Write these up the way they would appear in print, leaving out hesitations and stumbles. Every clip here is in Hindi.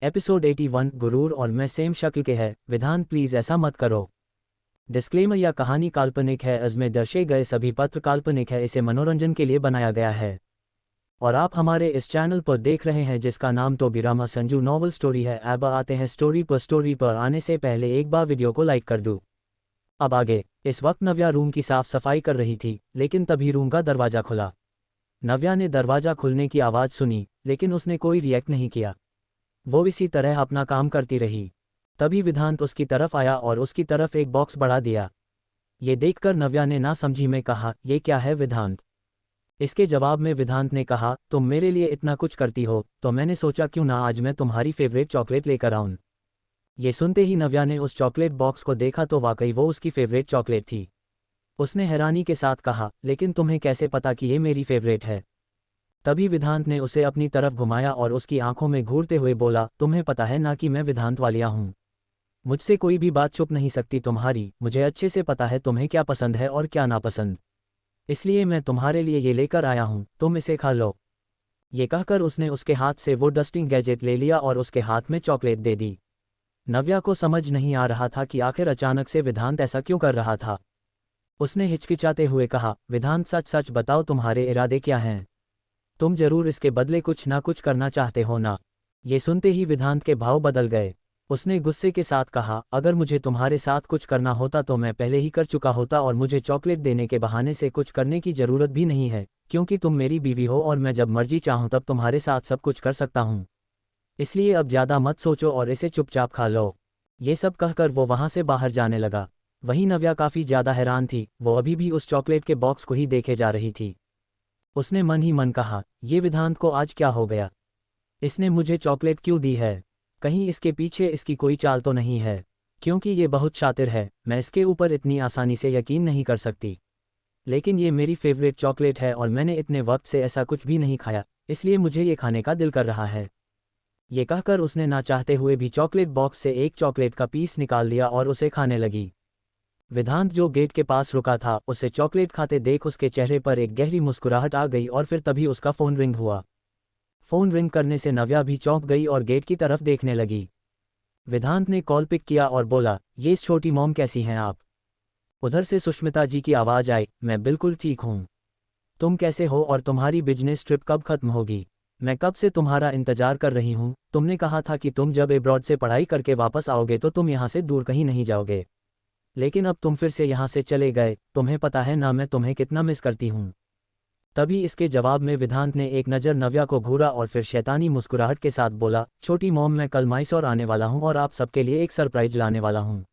एपिसोड 81 गुरूर और मैं सेम शक्ल के हैं। विधान प्लीज ऐसा मत करो। डिस्क्लेमर, यह कहानी काल्पनिक है। इसमें दर्शाए गए सभी पात्र काल्पनिक है। इसे मनोरंजन के लिए बनाया गया है और आप हमारे इस चैनल पर देख रहे हैं जिसका नाम टोबीरामा संजू नॉवल स्टोरी है। अब आते हैं स्टोरी पर। स्टोरी पर आने से पहले एक बार वीडियो को लाइक कर दूं। अब आगे। इस वक्त नव्या रूम की साफ सफाई कर रही थी, लेकिन तभी रूम का दरवाज़ा खुला। नव्या ने दरवाज़ा खुलने की आवाज़ सुनी, लेकिन उसने कोई रिएक्ट नहीं किया। वो इसी तरह अपना काम करती रही। तभी विधांत उसकी तरफ आया और उसकी तरफ एक बॉक्स बढ़ा दिया। ये देखकर नव्या ने ना समझी में कहा, ये क्या है विधांत? इसके जवाब में विधांत ने कहा, तुम मेरे लिए इतना कुछ करती हो तो मैंने सोचा क्यों ना आज मैं तुम्हारी फेवरेट चॉकलेट लेकर आऊं। ये सुनते ही नव्या ने उस चॉकलेट बॉक्स को देखा तो वाकई वो उसकी फेवरेट चॉकलेट थी। उसने हैरानी के साथ कहा, लेकिन तुम्हें कैसे पता कि ये मेरी फेवरेट है? तभी विधांत ने उसे अपनी तरफ घुमाया और उसकी आंखों में घूरते हुए बोला, तुम्हें पता है ना कि मैं विधांत वालिया हूँ। मुझसे कोई भी बात छुप नहीं सकती तुम्हारी। मुझे अच्छे से पता है तुम्हें क्या पसंद है और क्या नापसंद। इसलिए मैं तुम्हारे लिए ये लेकर आया हूँ, तुम इसे खा लो। ये कहकर उसने उसके हाथ से वो डस्टिंग गैजेट ले लिया और उसके हाथ में चॉकलेट दे दी। नव्या को समझ नहीं आ रहा था कि आखिर अचानक से विधांत ऐसा क्यों कर रहा था। उसने हिचकिचाते हुए कहा, विधांत सच सच बताओ तुम्हारे इरादे क्या हैं? तुम जरूर इसके बदले कुछ ना कुछ करना चाहते हो ना? ये सुनते ही विधांत के भाव बदल गए। उसने गुस्से के साथ कहा, अगर मुझे तुम्हारे साथ कुछ करना होता तो मैं पहले ही कर चुका होता और मुझे चॉकलेट देने के बहाने से कुछ करने की जरूरत भी नहीं है, क्योंकि तुम मेरी बीवी हो और मैं जब मर्जी चाहूँ तब तुम्हारे साथ सब कुछ कर सकता हूँ। इसलिए अब ज़्यादा मत सोचो और इसे चुपचाप खा लो। ये सब कहकर वो वहाँ से बाहर जाने लगा। वहीं नव्या काफ़ी ज़्यादा हैरान थी। वो अभी भी उस चॉकलेट के बॉक्स को ही देखे जा रही थी। उसने मन ही मन कहा, ये विधांत को आज क्या हो गया? इसने मुझे चॉकलेट क्यों दी है? कहीं इसके पीछे इसकी कोई चाल तो नहीं है? क्योंकि ये बहुत शातिर है, मैं इसके ऊपर इतनी आसानी से यकीन नहीं कर सकती। लेकिन ये मेरी फेवरेट चॉकलेट है और मैंने इतने वक्त से ऐसा कुछ भी नहीं खाया, इसलिए मुझे ये खाने का दिल कर रहा है। ये कहकर उसने ना चाहते हुए भी चॉकलेट बॉक्स से एक चॉकलेट का पीस निकाल लिया और उसे खाने लगी। विधांत जो गेट के पास रुका था, उसे चॉकलेट खाते देख उसके चेहरे पर एक गहरी मुस्कुराहट आ गई और फिर तभी उसका फ़ोन रिंग हुआ। फ़ोन रिंग करने से नव्या भी चौंक गई और गेट की तरफ देखने लगी। विधांत ने कॉल पिक किया और बोला, ये इस छोटी मॉम कैसी हैं आप? उधर से सुष्मिता जी की आवाज़ आई, मैं बिल्कुल ठीक हूँ। तुम कैसे हो और तुम्हारी बिजनेस ट्रिप कब खत्म होगी? मैं कब से तुम्हारा इंतजार कर रही हूँ। तुमने कहा था कि तुम जब एब्रॉड से पढ़ाई करके वापस आओगे तो तुम यहाँ से दूर कहीं नहीं जाओगे, लेकिन अब तुम फिर से यहाँ से चले गए। तुम्हें पता है ना मैं तुम्हें कितना मिस करती हूँ। तभी इसके जवाब में विधांत ने एक नज़र नव्या को घूरा और फिर शैतानी मुस्कुराहट के साथ बोला, छोटी मॉम मैं कल मैसूर आने वाला हूँ और आप सबके लिए एक सरप्राइज लाने वाला हूँ।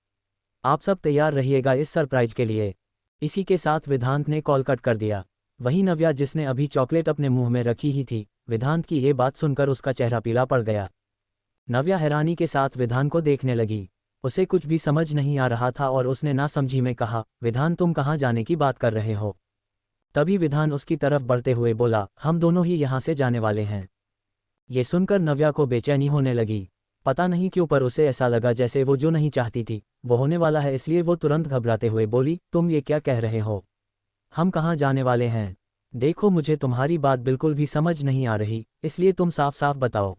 आप सब तैयार रहिएगा इस सरप्राइज के लिए। इसी के साथ विधांत ने कॉल कट कर दिया। वहीं नव्या, जिसने अभी चॉकलेट अपने मुंह में रखी ही थी, विधांत की ये बात सुनकर उसका चेहरा पीला पड़ गया। नव्या हैरानी के साथ विधांत को देखने लगी। उसे कुछ भी समझ नहीं आ रहा था और उसने ना समझी में कहा, विधान तुम कहाँ जाने की बात कर रहे हो? तभी विधान उसकी तरफ बढ़ते हुए बोला, हम दोनों ही यहाँ से जाने वाले हैं। ये सुनकर नव्या को बेचैनी होने लगी। पता नहीं क्यों पर उसे ऐसा लगा जैसे वो जो नहीं चाहती थी वो होने वाला है, इसलिए वो तुरंत घबराते हुए बोली, तुम ये क्या कह रहे हो? हम कहाँ जाने वाले हैं? देखो मुझे तुम्हारी बात बिल्कुल भी समझ नहीं आ रही, इसलिए तुम साफ साफ बताओ।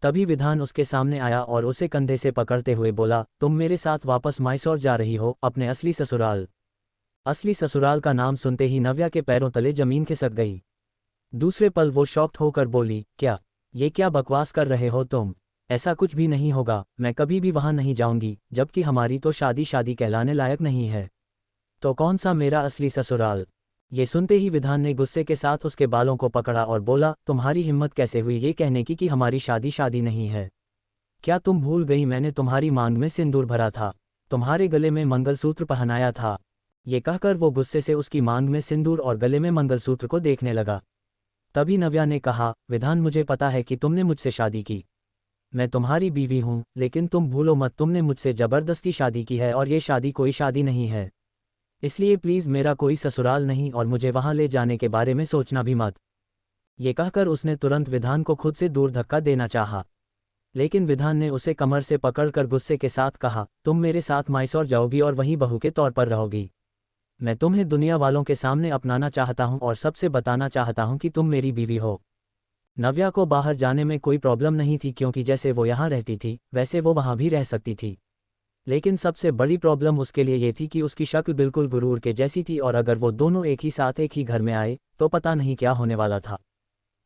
तभी विधान उसके सामने आया और उसे कंधे से पकड़ते हुए बोला, तुम मेरे साथ वापस मैसूर जा रही हो, अपने असली ससुराल। असली ससुराल का नाम सुनते ही नव्या के पैरों तले जमीन खिसक गई। दूसरे पल वो शॉक्ड होकर बोली, क्या? ये क्या बकवास कर रहे हो तुम? ऐसा कुछ भी नहीं होगा, मैं कभी भी वहां नहीं जाऊंगी, जबकि हमारी तो शादी शादी कहलाने लायक नहीं है। तो कौन सा मेरा असली ससुराल? ये सुनते ही विधान ने गुस्से के साथ उसके बालों को पकड़ा और बोला, तुम्हारी हिम्मत कैसे हुई ये कहने की कि हमारी शादी शादी नहीं है? क्या तुम भूल गई मैंने तुम्हारी मांग में सिंदूर भरा था, तुम्हारे गले में मंगलसूत्र पहनाया था? ये कहकर वो गुस्से से उसकी मांग में सिंदूर और गले में मंगलसूत्र को देखने लगा। तभी नव्या ने कहा, विधान मुझे पता है कि तुमने मुझसे शादी की, मैं तुम्हारी बीवी हूँ, लेकिन तुम भूलो मत तुमने मुझसे ज़बरदस्ती शादी की है और ये शादी कोई शादी नहीं है। इसलिए प्लीज़ मेरा कोई ससुराल नहीं और मुझे वहाँ ले जाने के बारे में सोचना भी मत। ये कहकर उसने तुरंत विधान को खुद से दूर धक्का देना चाहा, लेकिन विधान ने उसे कमर से पकड़कर गुस्से के साथ कहा, तुम मेरे साथ मैसूर जाओगी और वहीं बहू के तौर पर रहोगी। मैं तुम्हें दुनिया वालों के सामने अपनाना चाहता हूँ और सबसे बताना चाहता हूँ कि तुम मेरी बीवी हो। नव्या को बाहर जाने में कोई प्रॉब्लम नहीं थी क्योंकि जैसे वो यहाँ रहती थी वैसे वो वहाँ भी रह सकती थी। लेकिन सबसे बड़ी प्रॉब्लम उसके लिए ये थी कि उसकी शक्ल बिल्कुल गुरूर के जैसी थी और अगर वो दोनों एक ही साथ एक ही घर में आए तो पता नहीं क्या होने वाला था।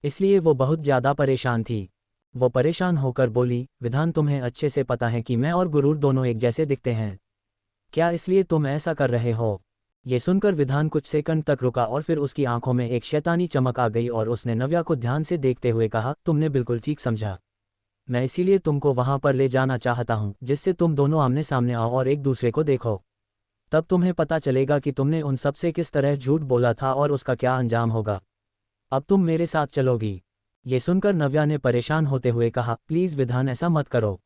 इसलिए वो बहुत ज़्यादा परेशान थी। वो परेशान होकर बोली, विधान तुम्हें अच्छे से पता है कि मैं और गुरूर दोनों एक जैसे दिखते हैं, क्या इसलिए तुम ऐसा कर रहे हो? ये सुनकर विधान कुछ सेकंड तक रुका और फिर उसकी आंखों में एक शैतानी चमक आ गई और उसने नव्या को ध्यान से देखते हुए कहा, तुमने बिल्कुल ठीक समझा। मैं इसीलिए तुमको वहां पर ले जाना चाहता हूं जिससे तुम दोनों आमने सामने आओ और एक दूसरे को देखो। तब तुम्हें पता चलेगा कि तुमने उन सबसे किस तरह झूठ बोला था और उसका क्या अंजाम होगा। अब तुम मेरे साथ चलोगी? ये सुनकर नव्या ने परेशान होते हुए कहा, प्लीज़ विधान ऐसा मत करो,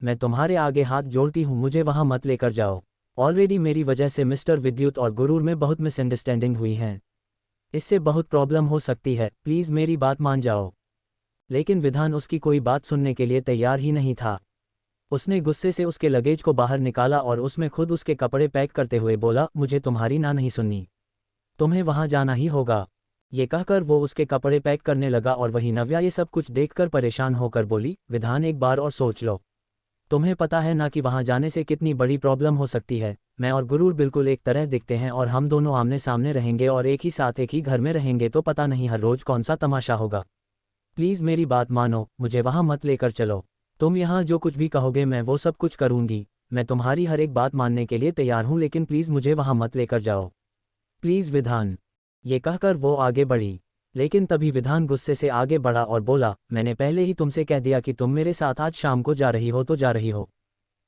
मैं तुम्हारे आगे हाथ जोड़ती हूँ, मुझे वहां मत लेकर जाओ। ऑलरेडी मेरी वजह से मिस्टर विद्युत और गुरूर में बहुत मिसअंडरस्टैंडिंग हुई हैं, इससे बहुत प्रॉब्लम हो सकती है, प्लीज़ मेरी बात मान जाओ। लेकिन विधान उसकी कोई बात सुनने के लिए तैयार ही नहीं था। उसने गुस्से से उसके लगेज को बाहर निकाला और उसमें खुद उसके कपड़े पैक करते हुए बोला, मुझे तुम्हारी ना नहीं सुननी, तुम्हें वहां जाना ही होगा। ये कहकर वो उसके कपड़े पैक करने लगा और वहीं नव्या ये सब कुछ देखकर परेशान होकर बोली, विधान एक बार और सोच लो, तुम्हें पता है ना कि वहां जाने से कितनी बड़ी प्रॉब्लम हो सकती है। मैं और गुरूर बिल्कुल एक तरह दिखते हैं और हम दोनों आमने सामने रहेंगे और एक ही साथ एक ही घर में रहेंगे तो पता नहीं हर रोज कौन सा तमाशा होगा। प्लीज़ मेरी बात मानो, मुझे वहां मत लेकर चलो। तुम यहाँ जो कुछ भी कहोगे मैं वो सब कुछ करूँगी, मैं तुम्हारी हर एक बात मानने के लिए तैयार हूँ, लेकिन प्लीज़ मुझे वहां मत लेकर जाओ, प्लीज़ विधान। ये कहकर वो आगे बढ़ी, लेकिन तभी विधान गुस्से से आगे बढ़ा और बोला, मैंने पहले ही तुमसे कह दिया कि तुम मेरे साथ आज शाम को जा रही हो तो जा रही हो,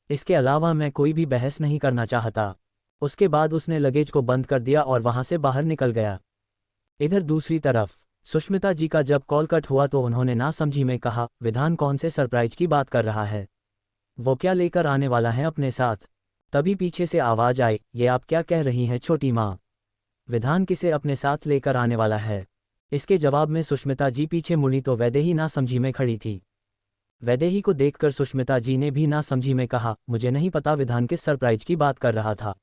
इसके अलावा मैं कोई भी बहस नहीं करना चाहता। उसके बाद उसने लगेज को बंद कर दिया और वहां से बाहर निकल गया। इधर दूसरी तरफ सुष्मिता जी का जब कॉल कट हुआ तो उन्होंने नासमझी में कहा, विधान कौन से सरप्राइज की बात कर रहा है, वो क्या लेकर आने वाला है अपने साथ? तभी पीछे से आवाज आई, ये आप क्या कह रही हैं छोटी माँ, विधान किसे अपने साथ लेकर आने वाला है? इसके जवाब में सुष्मिता जी पीछे मुड़ी तो वैदेही नासमझी में खड़ी थी। वैदेही को देखकर सुष्मिता जी ने भी नासमझी में कहा, मुझे नहीं पता विधान किस सरप्राइज की बात कर रहा था,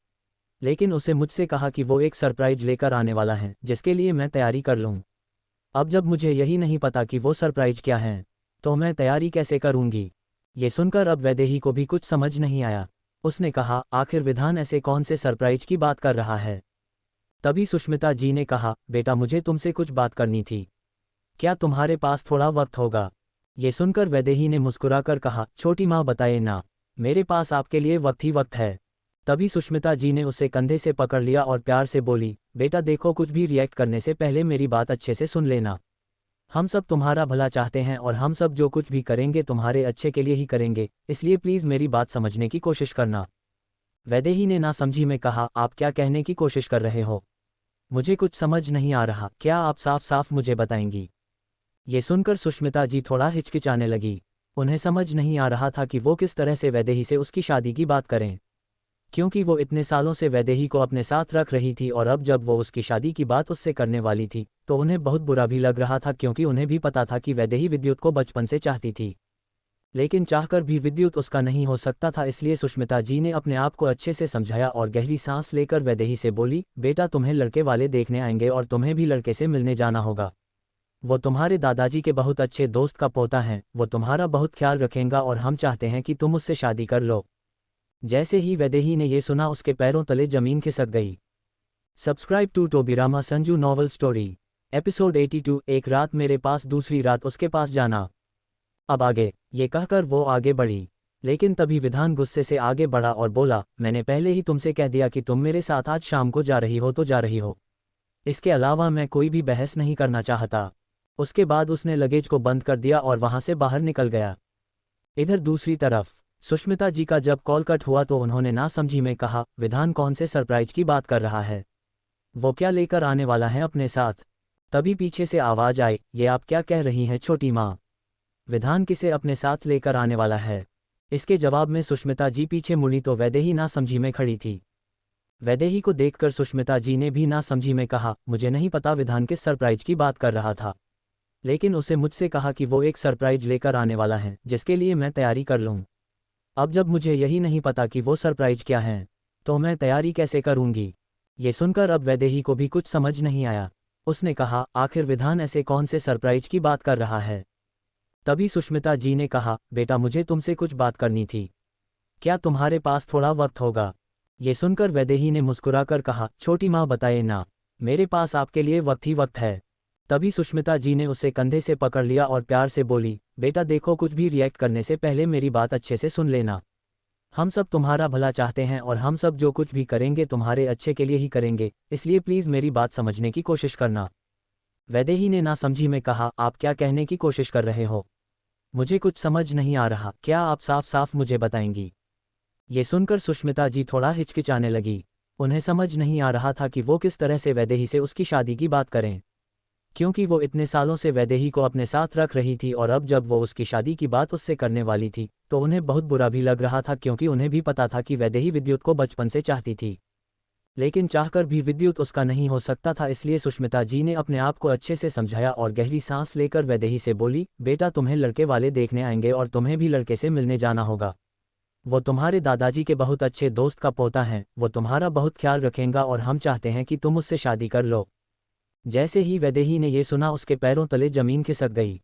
लेकिन उसे मुझसे कहा कि वो एक सरप्राइज लेकर आने वाला है जिसके लिए मैं तैयारी कर लूँ। अब जब मुझे यही नहीं पता कि वो सरप्राइज क्या है तो मैं तैयारी कैसे करूँगी? ये सुनकर अब वैदेही को भी कुछ समझ नहीं आया। उसने कहा, आखिर विधान ऐसे कौन से सरप्राइज की बात कर रहा है? तभी सुष्मिता जी ने कहा, बेटा मुझे तुमसे कुछ बात करनी थी, क्या तुम्हारे पास थोड़ा वक्त होगा? ये सुनकर वैदेही ने मुस्कुराकर कहा, छोटी माँ बताए ना, मेरे पास आपके लिए वक्त ही वक्त है। तभी सुष्मिता जी ने उसे कंधे से पकड़ लिया और प्यार से बोली, बेटा देखो, कुछ भी रिएक्ट करने से पहले मेरी बात अच्छे से सुन लेना। हम सब तुम्हारा भला चाहते हैं और हम सब जो कुछ भी करेंगे तुम्हारे अच्छे के लिए ही करेंगे, इसलिए प्लीज़ मेरी बात समझने की कोशिश करना। वैदेही ने नासमझी में कहा, आप क्या कहने की कोशिश कर रहे हो? मुझे कुछ समझ नहीं आ रहा, क्या आप साफ साफ मुझे बताएंगी? ये सुनकर सुष्मिता जी थोड़ा हिचकिचाने लगी। उन्हें समझ नहीं आ रहा था कि वो किस तरह से वैदेही से उसकी शादी की बात करें, क्योंकि वो इतने सालों से वैदेही को अपने साथ रख रही थी और अब जब वो उसकी शादी की बात उससे करने वाली थी तो उन्हें बहुत बुरा भी लग रहा था, क्योंकि उन्हें भी पता था कि वैदेही विद्युत को बचपन से चाहती थी, लेकिन चाहकर भी विद्युत उसका नहीं हो सकता था। इसलिए सुष्मिता जी ने अपने आप को अच्छे से समझाया और गहरी सांस लेकर वैदेही से बोली, बेटा तुम्हें लड़के वाले देखने आएंगे और तुम्हें भी लड़के से मिलने जाना होगा। वो तुम्हारे दादाजी के बहुत अच्छे दोस्त का पोता है, वो तुम्हारा बहुत ख्याल रखेगा और हम चाहते हैं कि तुम उससे शादी कर लो। जैसे ही वैदेही ने ये सुना उसके पैरों तले जमीन खिसक गई। Subscribe to Tobirama Sanju novel story episode 82, एक रात मेरे पास दूसरी रात उसके पास जाना। अब आगे, ये कहकर वो आगे बढ़ी, लेकिन तभी विधान गुस्से से आगे बढ़ा और बोला, मैंने पहले ही तुमसे कह दिया कि तुम मेरे साथ आज शाम को जा रही हो तो जा रही हो, इसके अलावा मैं कोई भी बहस नहीं करना चाहता। उसके बाद उसने लगेज को बंद कर दिया और वहां से बाहर निकल गया। इधर दूसरी तरफ सुष्मिता जी का जब कॉल कट हुआ तो उन्होंने नासमझी में कहा, विधान कौन से सरप्राइज की बात कर रहा है, वो क्या लेकर आने वाला है अपने साथ? तभी पीछे से आवाज आई, ये आप क्या कह रही हैं छोटी माँ, विधान किसे अपने साथ लेकर आने वाला है? इसके जवाब में सुष्मिता जी पीछे मुड़ी तो वैदेही नासमझी में खड़ी थी। वैदेही को देखकर सुष्मिता जी ने भी नासमझी में कहा, मुझे नहीं पता विधान किस सरप्राइज की बात कर रहा था, लेकिन उसे मुझसे कहा कि वो एक सरप्राइज लेकर आने वाला है जिसके लिए मैं तैयारी कर लूँ। अब जब मुझे यही नहीं पता कि वो सरप्राइज क्या है तो मैं तैयारी कैसे करूँगी? ये सुनकर अब वैदेही को भी कुछ समझ नहीं आया। उसने कहा, आखिर विधान ऐसे कौन से सरप्राइज की बात कर रहा है? तभी सुष्मिता जी ने कहा, बेटा मुझे तुमसे कुछ बात करनी थी। क्या तुम्हारे पास थोड़ा वक्त होगा? ये सुनकर वैदेही ने मुस्कुराकर कहा, छोटी माँ बताए ना, मेरे पास आपके लिए वक्त ही वक्त है। तभी सुष्मिता जी ने उसे कंधे से पकड़ लिया और प्यार से बोली, बेटा देखो, कुछ भी रिएक्ट करने से पहले मेरी बात अच्छे से सुन लेना। हम सब तुम्हारा भला चाहते हैं और हम सब जो कुछ भी करेंगे तुम्हारे अच्छे के लिए ही करेंगे, इसलिए प्लीज़ मेरी बात समझने की कोशिश करना। वैदेही ने नासमझी में कहा, आप क्या कहने की कोशिश कर रहे हो? मुझे कुछ समझ नहीं आ रहा, क्या आप साफ साफ मुझे बताएंगी? ये सुनकर सुष्मिता जी थोड़ा हिचकिचाने लगी। उन्हें समझ नहीं आ रहा था कि वो किस तरह से वैदेही से उसकी शादी की बात करें, क्योंकि वो इतने सालों से वैदेही को अपने साथ रख रही थी और अब जब वो उसकी शादी की बात उससे करने वाली थी तो उन्हें बहुत बुरा भी लग रहा था, क्योंकि उन्हें भी पता था कि वैदेही विद्युत को बचपन से चाहती थी, लेकिन चाहकर भी विद्युत उसका नहीं हो सकता था। इसलिए सुष्मिता जी ने अपने आप को अच्छे से समझाया और गहरी सांस लेकर वैदेही से बोली, बेटा तुम्हें लड़के वाले देखने आएंगे और तुम्हें भी लड़के से मिलने जाना होगा। वो तुम्हारे दादाजी के बहुत अच्छे दोस्त का पोता है, वो तुम्हारा बहुत ख्याल रखेगा और हम चाहते हैं कि तुम उससे शादी कर लो। जैसे ही वैदेही ने ये सुना उसके पैरों तले जमीन खिसक गई।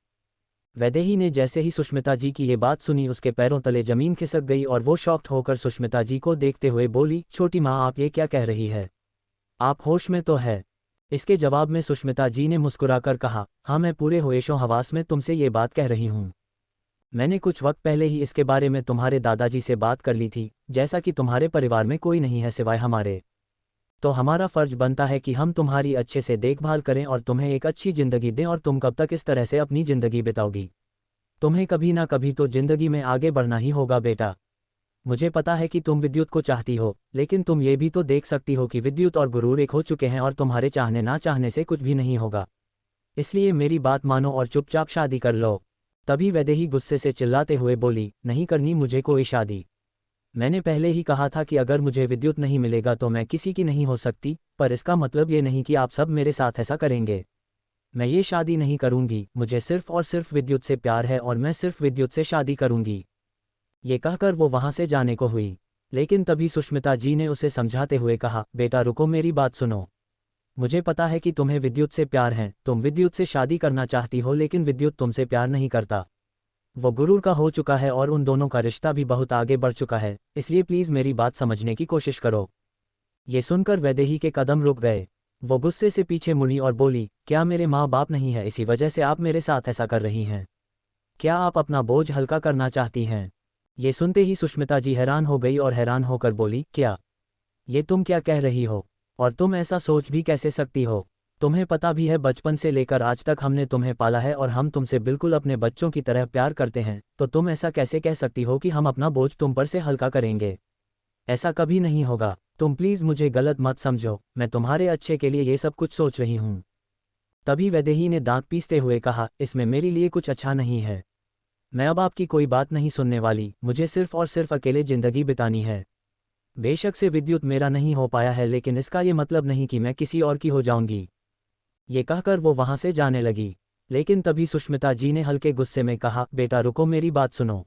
वैदेही ने जैसे ही सुष्मिता जी की ये बात सुनी उसके पैरों तले जमीन खिसक गई और वो शॉक्ड होकर सुष्मिता जी को देखते हुए बोली, छोटी माँ आप ये क्या कह रही है? आप होश में तो है? इसके जवाब में सुष्मिता जी ने मुस्कुराकर कहा, हाँ मैं पूरे होशो हवास में तुमसे ये बात कह रही हूँ। मैंने कुछ वक्त पहले ही इसके बारे में तुम्हारे दादाजी से बात कर ली थी। जैसा कि तुम्हारे परिवार में कोई नहीं है सिवाय हमारे, तो हमारा फर्ज बनता है कि हम तुम्हारी अच्छे से देखभाल करें और तुम्हें एक अच्छी ज़िंदगी दें। और तुम कब तक इस तरह से अपनी ज़िंदगी बिताओगी? तुम्हें कभी ना कभी तो ज़िंदगी में आगे बढ़ना ही होगा बेटा। मुझे पता है कि तुम विद्युत को चाहती हो, लेकिन तुम ये भी तो देख सकती हो कि विद्युत और गुरूर एक हो चुके हैं और तुम्हारे चाहने ना चाहने से कुछ भी नहीं होगा। इसलिए मेरी बात मानो और चुपचाप शादी कर लो। तभी वैदेही गुस्से से चिल्लाते हुए बोली, नहीं करनी मुझे कोई शादी। मैंने पहले ही कहा था कि अगर मुझे विद्युत नहीं मिलेगा तो मैं किसी की नहीं हो सकती, पर इसका मतलब ये नहीं कि आप सब मेरे साथ ऐसा करेंगे। मैं ये शादी नहीं करूंगी, मुझे सिर्फ और सिर्फ विद्युत से प्यार है और मैं सिर्फ विद्युत से शादी करूंगी। ये कहकर वो वहां से जाने को हुई, लेकिन तभी सुष्मिता जी ने उसे समझाते हुए कहा, बेटा रुको, मेरी बात सुनो। मुझे पता है कि तुम्हें विद्युत से प्यार है, तुम विद्युत से शादी करना चाहती हो, लेकिन विद्युत तुमसे प्यार नहीं करता। वो गुरूर का हो चुका है और उन दोनों का रिश्ता भी बहुत आगे बढ़ चुका है, इसलिए प्लीज़ मेरी बात समझने की कोशिश करो। ये सुनकर वैदेही के कदम रुक गए। वो गुस्से से पीछे मुड़ी और बोली, क्या मेरे माँ बाप नहीं है, इसी वजह से आप मेरे साथ ऐसा कर रही हैं? क्या आप अपना बोझ हल्का करना चाहती हैं? ये सुनते ही सुष्मिता जी हैरान हो गई और हैरान होकर बोली, क्या ये तुम क्या कह रही हो? और तुम ऐसा सोच भी कैसे सकती हो? तुम्हें पता भी है बचपन से लेकर आज तक हमने तुम्हें पाला है और हम तुमसे बिल्कुल अपने बच्चों की तरह प्यार करते हैं, तो तुम ऐसा कैसे कह सकती हो कि हम अपना बोझ तुम पर से हल्का करेंगे? ऐसा कभी नहीं होगा। तुम प्लीज़ मुझे गलत मत समझो, मैं तुम्हारे अच्छे के लिए ये सब कुछ सोच रही हूँ। तभी वैदेही ने दांत पीसते हुए कहा, इसमें मेरे लिए कुछ अच्छा नहीं है। मैं अब आपकी कोई बात नहीं सुनने वाली, मुझे सिर्फ और सिर्फ अकेले ज़िंदगी बितानी है। बेशक से विद्युत मेरा नहीं हो पाया है, लेकिन इसका ये मतलब नहीं कि मैं किसी और की हो जाऊंगी। ये कहकर वो वहां से जाने लगी, लेकिन तभी सुष्मिता जी ने हल्के गुस्से में कहा, बेटा रुको, मेरी बात सुनो।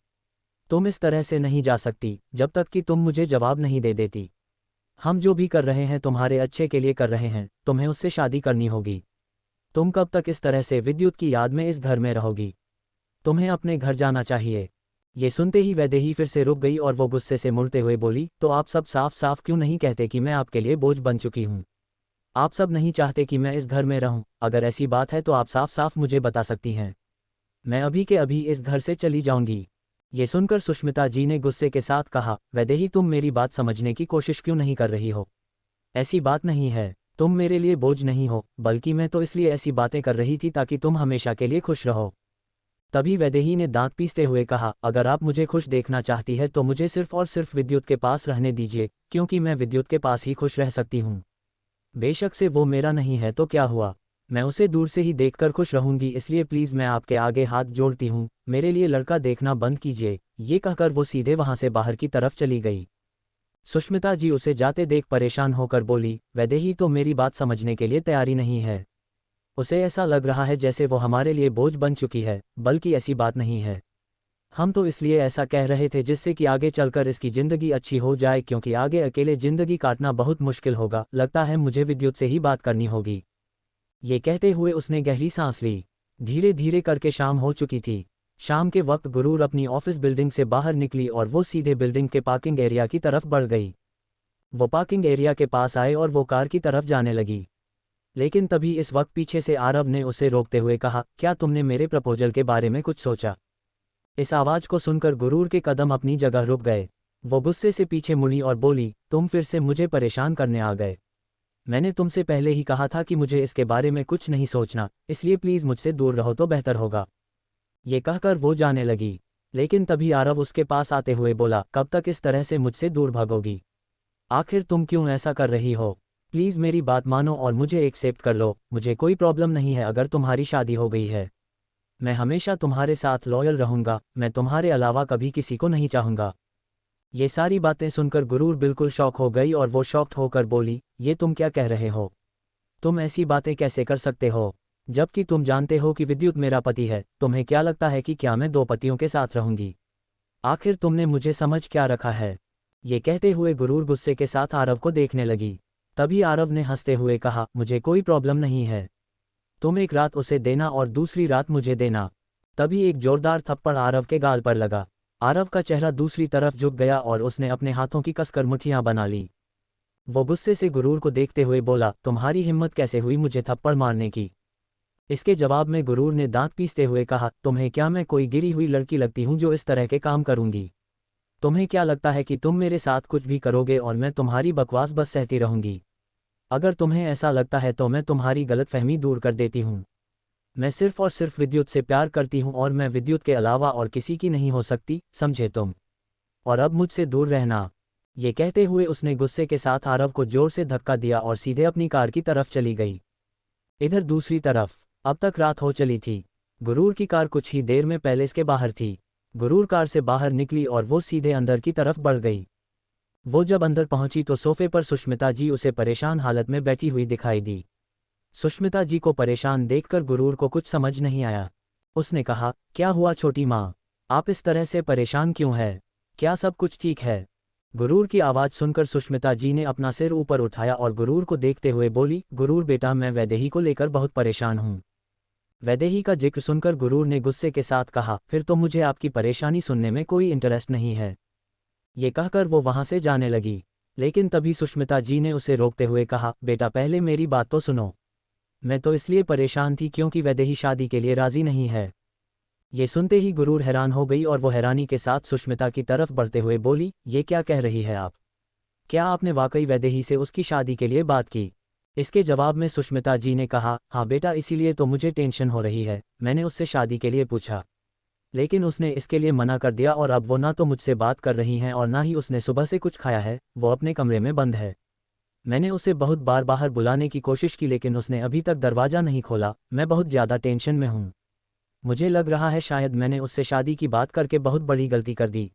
तुम इस तरह से नहीं जा सकती जब तक कि तुम मुझे जवाब नहीं दे देती। हम जो भी कर रहे हैं तुम्हारे अच्छे के लिए कर रहे हैं, तुम्हें उससे शादी करनी होगी। तुम कब तक इस तरह से विद्युत की याद में इस घर में रहोगी? तुम्हें अपने घर जाना चाहिए। ये सुनते ही वैदेही फिर से रुक गई और वो गुस्से से मुड़ते हुए बोली, तो आप सब साफ साफ क्यों नहीं कहते कि मैं आपके लिए बोझ बन चुकी हूँ? आप सब नहीं चाहते कि मैं इस घर में रहूं? अगर ऐसी बात है तो आप साफ साफ मुझे बता सकती हैं। मैं अभी के अभी इस घर से चली जाऊंगी। ये सुनकर सुष्मिता जी ने गुस्से के साथ कहा, वैदेही तुम मेरी बात समझने की कोशिश क्यों नहीं कर रही हो? ऐसी बात नहीं है, तुम मेरे लिए बोझ नहीं हो, बल्कि मैं तो इसलिए ऐसी बातें कर रही थी ताकि तुम हमेशा के लिए खुश रहो। तभी वैदेही ने दांत पीसते हुए कहा, अगर आप मुझे खुश देखना चाहती है तो मुझे सिर्फ और सिर्फ विद्युत के पास रहने दीजिए, क्योंकि मैं विद्युत के पास ही खुश रह सकती हूँ। बेशक से वो मेरा नहीं है तो क्या हुआ, मैं उसे दूर से ही देखकर खुश रहूंगी, इसलिए प्लीज़ मैं आपके आगे हाथ जोड़ती हूँ, मेरे लिए लड़का देखना बंद कीजिए। ये कहकर वो सीधे वहां से बाहर की तरफ चली गई। सुष्मिता जी उसे जाते देख परेशान होकर बोली, वैदेही तो मेरी बात समझने के लिए तैयारी नहीं है। उसे ऐसा लग रहा है जैसे वो हमारे लिए बोझ बन चुकी है, बल्कि ऐसी बात नहीं है। हम तो इसलिए ऐसा कह रहे थे जिससे कि आगे चलकर इसकी ज़िंदगी अच्छी हो जाए, क्योंकि आगे अकेले ज़िंदगी काटना बहुत मुश्किल होगा। लगता है मुझे विद्युत से ही बात करनी होगी। ये कहते हुए उसने गहरी सांस ली। धीरे धीरे करके शाम हो चुकी थी। शाम के वक्त गुरूर अपनी ऑफिस बिल्डिंग से बाहर निकली और वो सीधे बिल्डिंग के पार्किंग एरिया की तरफ बढ़ गई। वो पार्किंग एरिया के पास आए और वो कार की तरफ जाने लगी। लेकिन तभी इस वक्त पीछे से आरव ने उसे रोकते हुए कहा, क्या तुमने मेरे प्रपोजल के बारे में कुछ सोचा? इस आवाज़ को सुनकर गुरूर के कदम अपनी जगह रुक गए। वो गुस्से से पीछे मुड़ी और बोली, तुम फिर से मुझे परेशान करने आ गए। मैंने तुमसे पहले ही कहा था कि मुझे इसके बारे में कुछ नहीं सोचना, इसलिए प्लीज़ मुझसे दूर रहो तो बेहतर होगा। ये कहकर वो जाने लगी। लेकिन तभी आरव उसके पास आते हुए बोला, कब तक इस तरह से मुझसे दूर भागोगी? आखिर तुम क्यों ऐसा कर रही हो? प्लीज़ मेरी बात मानो और मुझे एक्सेप्ट कर लो। मुझे कोई प्रॉब्लम नहीं है अगर तुम्हारी शादी हो गई है। मैं हमेशा तुम्हारे साथ लॉयल रहूंगा। मैं तुम्हारे अलावा कभी किसी को नहीं चाहूंगा। ये सारी बातें सुनकर गुरूर बिल्कुल शॉक हो गई और वो शॉक्ड होकर बोली, ये तुम क्या कह रहे हो? तुम ऐसी बातें कैसे कर सकते हो, जबकि तुम जानते हो कि विद्युत मेरा पति है? तुम्हें क्या लगता है कि क्या मैं दो पतियों के साथ रहूंगी? आखिर तुमने मुझे समझ क्या रखा है? ये कहते हुए गुरूर गुस्से के साथ आरव को देखने लगी। तभी आरव ने हंसते हुए कहा, मुझे कोई प्रॉब्लम नहीं है। तुम एक रात उसे देना और दूसरी रात मुझे देना। तभी एक जोरदार थप्पड़ आरव के गाल पर लगा। आरव का चेहरा दूसरी तरफ झुक गया और उसने अपने हाथों की कसकर मुट्ठियां बना ली। वो गुस्से से गुरूर को देखते हुए बोला, तुम्हारी हिम्मत कैसे हुई मुझे थप्पड़ मारने की? इसके जवाब में गुरूर ने दांत पीसते हुए कहा, तुम्हें क्या मैं कोई गिरी हुई लड़की लगती हूं जो इस तरह के काम करूंगी? तुम्हें क्या लगता है कि तुम मेरे साथ कुछ भी करोगे और मैं तुम्हारी बकवास बस सहती रहूंगी? अगर तुम्हें ऐसा लगता है तो मैं तुम्हारी गलतफहमी दूर कर देती हूँ। मैं सिर्फ और सिर्फ विद्युत से प्यार करती हूँ और मैं विद्युत के अलावा और किसी की नहीं हो सकती, समझे तुम? और अब मुझसे दूर रहना। ये कहते हुए उसने गुस्से के साथ आरव को जोर से धक्का दिया और सीधे अपनी कार की तरफ चली गई। इधर दूसरी तरफ अब तक रात हो चली थी। गुरूर की कार कुछ ही देर में पैलेस के बाहर थी। गुरूर कार से बाहर निकली और वो सीधे अंदर की तरफ बढ़ गई। वो जब अंदर पहुंची तो सोफे पर सुष्मिता जी उसे परेशान हालत में बैठी हुई दिखाई दी। सुष्मिता जी को परेशान देखकर गुरूर को कुछ समझ नहीं आया। उसने कहा, क्या हुआ छोटी माँ, आप इस तरह से परेशान क्यों है? क्या सब कुछ ठीक है? गुरूर की आवाज़ सुनकर सुष्मिता जी ने अपना सिर ऊपर उठाया और गुरूर को देखते हुए बोली, गुरूर बेटा, मैं वैदेही को लेकर बहुत परेशान हूँ। वैदेही का जिक्र सुनकर गुरूर ने गुस्से के साथ कहा, फिर तो मुझे आपकी परेशानी सुनने में कोई इंटरेस्ट नहीं है। ये कहकर वो वहाँ से जाने लगी। लेकिन तभी सुष्मिता जी ने उसे रोकते हुए कहा, बेटा पहले मेरी बात तो सुनो। मैं तो इसलिए परेशान थी क्योंकि वैदेही शादी के लिए राजी नहीं है। ये सुनते ही गुरूर हैरान हो गई और वो हैरानी के साथ सुष्मिता की तरफ बढ़ते हुए बोली, ये क्या कह रही है आप? क्या आपने वाकई वैदेही से उसकी शादी के लिए बात की? इसके जवाब में सुष्मिता जी ने कहा, हाँ बेटा, इसीलिए तो मुझे टेंशन हो रही है। मैंने उससे शादी के लिए पूछा, लेकिन उसने इसके लिए मना कर दिया और अब वो ना तो मुझसे बात कर रही हैं और ना ही उसने सुबह से कुछ खाया है। वो अपने कमरे में बंद है। मैंने उसे बहुत बार बाहर बुलाने की कोशिश की लेकिन उसने अभी तक दरवाज़ा नहीं खोला। मैं बहुत ज़्यादा टेंशन में हूँ। मुझे लग रहा है शायद मैंने उससे शादी की बात करके बहुत बड़ी गलती कर दी।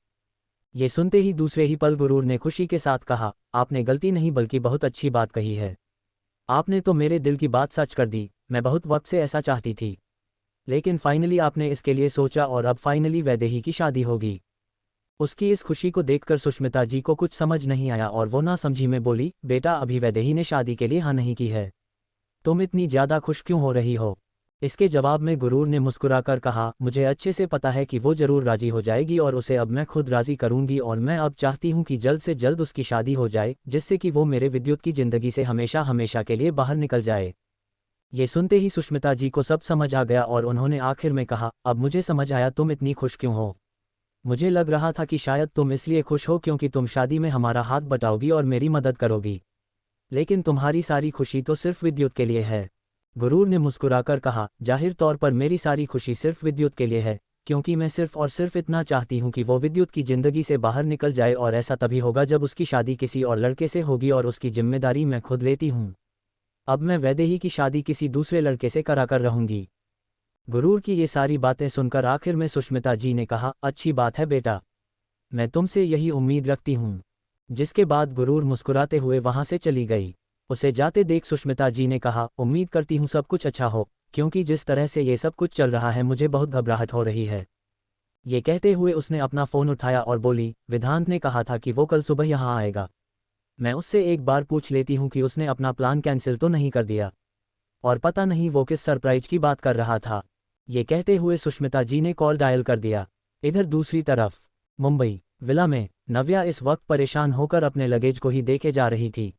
ये सुनते ही दूसरे ही पल गुरूर ने खुशी के साथ कहा, आपने गलती नहीं बल्कि बहुत अच्छी बात कही है। आपने तो मेरे दिल की बात सच कर दी। मैं बहुत वक्त से ऐसा चाहती थी, लेकिन फाइनली आपने इसके लिए सोचा और अब फाइनली वैदेही की शादी होगी। उसकी इस खुशी को देखकर सुष्मिता जी को कुछ समझ नहीं आया और वो ना समझी में बोली, बेटा अभी वैदेही ने शादी के लिए हाँ नहीं की है। तुम इतनी ज़्यादा खुश क्यों हो रही हो? इसके जवाब में गुरूर ने मुस्कुराकर कहा, मुझे अच्छे से पता है कि वो ज़रूर राजी हो जाएगी और उसे अब मैं खुद राज़ी करूंगी और मैं अब चाहती हूँ कि जल्द से जल्द उसकी शादी हो जाए, जिससे कि वो मेरे विद्युत की ज़िंदगी से हमेशा हमेशा के लिए बाहर निकल जाए। ये सुनते ही सुष्मिता जी को सब समझ आ गया और उन्होंने आखिर में कहा, अब मुझे समझ आया तुम इतनी खुश क्यों हो। मुझे लग रहा था कि शायद तुम इसलिए खुश हो क्योंकि तुम शादी में हमारा हाथ बटाओगी और मेरी मदद करोगी, लेकिन तुम्हारी सारी खुशी तो सिर्फ विद्युत के लिए है। गुरूर ने मुस्कुराकर कहा, जाहिर तौर पर मेरी सारी खुशी सिर्फ विद्युत के लिए है, क्योंकि मैं सिर्फ और सिर्फ इतना चाहती हूँ कि वो विद्युत की ज़िंदगी से बाहर निकल जाए और ऐसा तभी होगा जब उसकी शादी किसी और लड़के से होगी और उसकी जिम्मेदारी मैं खुद लेती हूँ। अब मैं वैदेही की शादी किसी दूसरे लड़के से कराकर रहूंगी। गुरूर की ये सारी बातें सुनकर आखिर में सुष्मिता जी ने कहा, अच्छी बात है बेटा, मैं तुमसे यही उम्मीद रखती हूँ। जिसके बाद गुरूर मुस्कुराते हुए वहाँ से चली गई। उसे जाते देख सुष्मिता जी ने कहा, उम्मीद करती हूँ सब कुछ अच्छा हो, क्योंकि जिस तरह से ये सब कुछ चल रहा है मुझे बहुत घबराहट हो रही है। ये कहते हुए उसने अपना फ़ोन उठाया और बोली, विधांत ने कहा था कि वो कल सुबह यहाँ आएगा। मैं उससे एक बार पूछ लेती हूँ कि उसने अपना प्लान कैंसिल तो नहीं कर दिया। और पता नहीं वो किस सरप्राइज की बात कर रहा था। ये कहते हुए सुष्मिता जी ने कॉल डायल कर दिया। इधर दूसरी तरफ मुंबई विला में नव्या इस वक्त परेशान होकर अपने लगेज को ही देखे जा रही थी।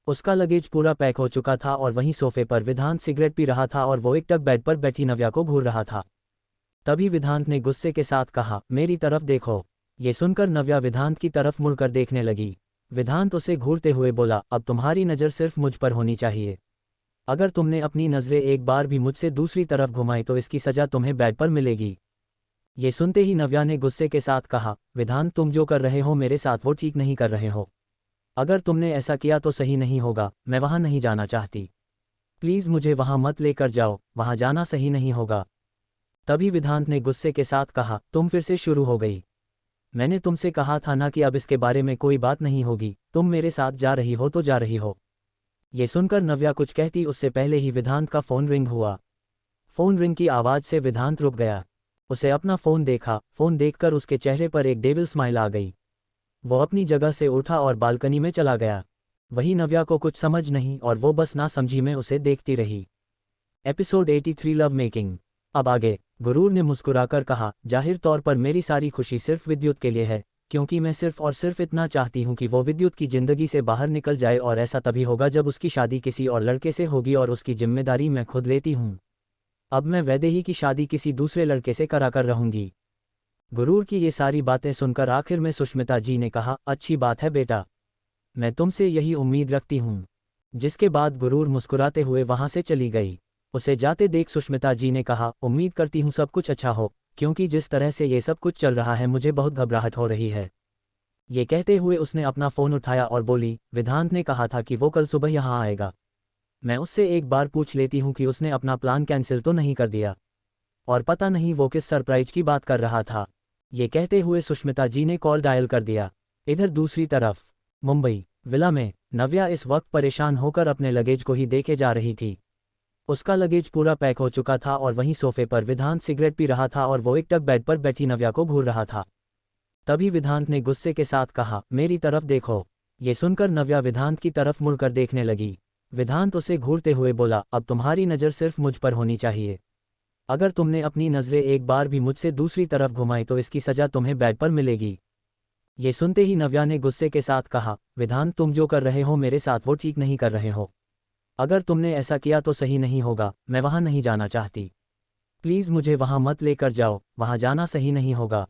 उसका लगेज पूरा पैक हो चुका था और वहीं सोफे पर विधांत सिगरेट पी रहा था और वो एकटक बेड पर बैठी नव्या को घूर रहा था। तभी विधांत ने गुस्से के साथ कहा, मेरी तरफ देखो। ये सुनकर नव्या विधांत की तरफ मुड़कर देखने लगी। विधांत उसे घूरते हुए बोला, अब तुम्हारी नज़र सिर्फ मुझ पर होनी चाहिए। अगर तुमने अपनी नज़रें एक बार भी मुझसे दूसरी तरफ घुमाई तो इसकी सज़ा तुम्हें बेड पर मिलेगी। ये सुनते ही नव्या ने गुस्से के साथ कहा, विधांत तुम जो कर रहे हो मेरे साथ वो ठीक नहीं कर रहे हो। अगर तुमने ऐसा किया तो सही नहीं होगा, मैं वहाँ नहीं जाना चाहती। प्लीज़ मुझे वहाँ मत लेकर जाओ, वहाँ जाना सही नहीं होगा। तभी विधांत ने गुस्से के साथ कहा, तुम फिर से शुरू हो गई। मैंने तुमसे कहा था ना कि अब इसके बारे में कोई बात नहीं होगी, तुम मेरे साथ जा रही हो तो जा रही हो। ये सुनकर नव्या कुछ कहती उससे पहले ही विधांत का फ़ोन रिंग हुआ। फ़ोन रिंग की आवाज़ से विधांत रुक गया। उसे अपना फ़ोन देखा। फ़ोन देखकर उसके चेहरे पर एक डेविल स्माइल आ गई। वो अपनी जगह से उठा और बालकनी में चला गया। वही नव्या को कुछ समझ नहीं और वो बस ना समझी में उसे देखती रही। Episode 83 love making. अब आगे गुरूर ने मुस्कुराकर कहा, जाहिर तौर पर मेरी सारी खुशी सिर्फ विद्युत के लिए है, क्योंकि मैं सिर्फ और सिर्फ इतना चाहती हूँ कि वो विद्युत की ज़िंदगी से बाहर निकल जाए और ऐसा तभी होगा जब उसकी शादी किसी और लड़के से होगी और उसकी जिम्मेदारी मैं खुद लेती हूँ। अब मैं वैदेही की शादी किसी दूसरे लड़के से कराकर रहूंगी। गुरूर की ये सारी बातें सुनकर आखिर में सुष्मिता जी ने कहा, अच्छी बात है बेटा, मैं तुमसे यही उम्मीद रखती हूँ। जिसके बाद गुरूर मुस्कुराते हुए वहाँ से चली गई। उसे जाते देख सुष्मिता जी ने कहा, उम्मीद करती हूँ सब कुछ अच्छा हो, क्योंकि जिस तरह से ये सब कुछ चल रहा है मुझे बहुत घबराहट हो रही है। ये कहते हुए उसने अपना फ़ोन उठाया और बोली, विधांत ने कहा था कि वो कल सुबह यहाँ आएगा। मैं उससे एक बार पूछ लेती हूँ कि उसने अपना प्लान कैंसिल तो नहीं कर दिया। और पता नहीं वो किस सरप्राइज की बात कर रहा था। ये कहते हुए सुष्मिता जी ने कॉल डायल कर दिया। इधर दूसरी तरफ मुंबई विला में नव्या इस वक्त परेशान होकर अपने लगेज को ही देखे जा रही थी। उसका लगेज पूरा पैक हो चुका था और वहीं सोफे पर विधांत सिगरेट पी रहा था और वो एकटक बेड पर बैठी नव्या को घूर रहा था। तभी विधांत ने गुस्से के साथ कहा, मेरी तरफ देखो। ये सुनकर नव्या विधांत की तरफ मुड़कर देखने लगी। विधांत उसे घूरते हुए बोला, अब तुम्हारी नज़र सिर्फ मुझ पर होनी चाहिए। अगर तुमने अपनी नज़रें एक बार भी मुझसे दूसरी तरफ घुमाई तो इसकी सज़ा तुम्हें बेड पर मिलेगी। ये सुनते ही नव्या ने गुस्से के साथ कहा, विधांत तुम जो कर रहे हो मेरे साथ वो ठीक नहीं कर रहे हो। अगर तुमने ऐसा किया तो सही नहीं होगा, मैं वहाँ नहीं जाना चाहती। प्लीज़ मुझे वहाँ मत लेकर जाओ, वहाँ जाना सही नहीं होगा।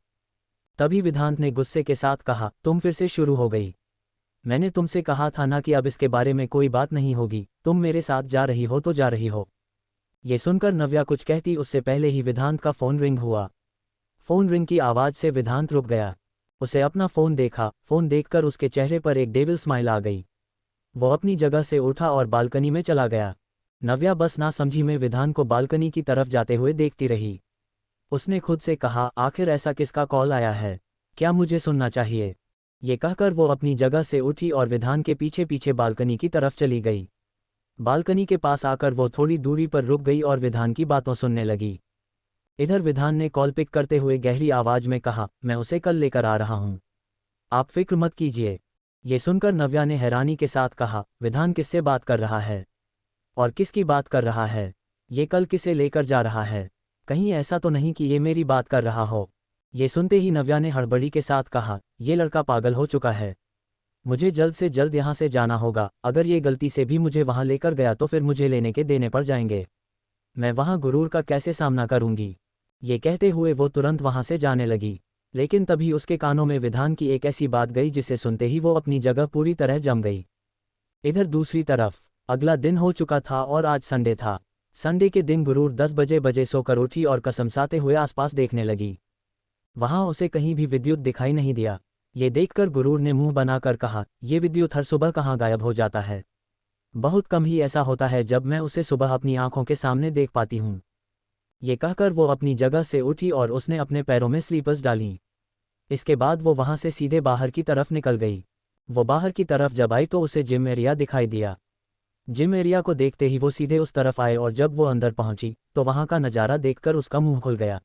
तभी विधांत ने गुस्से के साथ कहा, तुम फिर से शुरू हो गई। मैंने तुमसे कहा था ना कि अब इसके बारे में कोई बात नहीं होगी, तुम मेरे साथ जा रही हो तो जा रही हो। ये सुनकर नव्या कुछ कहती उससे पहले ही विधांत का फ़ोन रिंग हुआ। फ़ोन रिंग की आवाज़ से विधांत रुक गया। उसे अपना फ़ोन देखा। फ़ोन देखकर उसके चेहरे पर एक डेविल स्माइल आ गई। वो अपनी जगह से उठा और बालकनी में चला गया। नव्या बस ना समझी में विधान को बालकनी की तरफ जाते हुए देखती रही। उसने खुद से कहा, आखिर ऐसा किसका कॉल आया है, क्या मुझे सुनना चाहिए। ये कहकर वो अपनी जगह से उठी और विधान के पीछे पीछे बालकनी की तरफ चली गई। बालकनी के पास आकर वो थोड़ी दूरी पर रुक गई और विधान की बातों सुनने लगी। इधर विधान ने कॉल पिक करते हुए गहरी आवाज में कहा, मैं उसे कल लेकर आ रहा हूँ, आप फिक्र मत कीजिए। ये सुनकर नव्या ने हैरानी के साथ कहा, विधान किससे बात कर रहा है और किसकी बात कर रहा है, ये कल किसे लेकर जा रहा है, कहीं ऐसा तो नहीं कि ये मेरी बात कर रहा हो। ये सुनते ही नव्या ने हड़बड़ी के साथ कहा, ये लड़का पागल हो चुका है, मुझे जल्द से जल्द यहाँ से जाना होगा। अगर ये गलती से भी मुझे वहाँ लेकर गया तो फिर मुझे लेने के देने पड़ जाएंगे। मैं वहाँ गुरूर का कैसे सामना करूँगी। ये कहते हुए वो तुरंत वहाँ से जाने लगी। लेकिन तभी उसके कानों में विधान की एक ऐसी बात गई जिसे सुनते ही वो अपनी जगह पूरी तरह जम गई। इधर दूसरी तरफ अगला दिन हो चुका था और आज संडे था। संडे के दिन गुरूर 10 बजे सोकर उठी और कसमसाते हुए आसपास देखने लगी। वहाँ उसे कहीं भी विद्युत दिखाई नहीं दिया। ये देखकर गुरूर ने मुंह बनाकर कहा, ये विद्युत हर सुबह कहाँ गायब हो जाता है, बहुत कम ही ऐसा होता है जब मैं उसे सुबह अपनी आंखों के सामने देख पाती हूँ। ये कहकर वो अपनी जगह से उठी और उसने अपने पैरों में स्लीपर्स डाली। इसके बाद वो वहाँ से सीधे बाहर की तरफ निकल गई। वो बाहर की तरफ जब आई तो उसे जिम एरिया दिखाई दिया। जिम एरिया को देखते ही वो सीधे उस तरफ आए और जब वो अंदर पहुंची तो वहाँ का नज़ारा देखकर उसका मुंह खुल गया।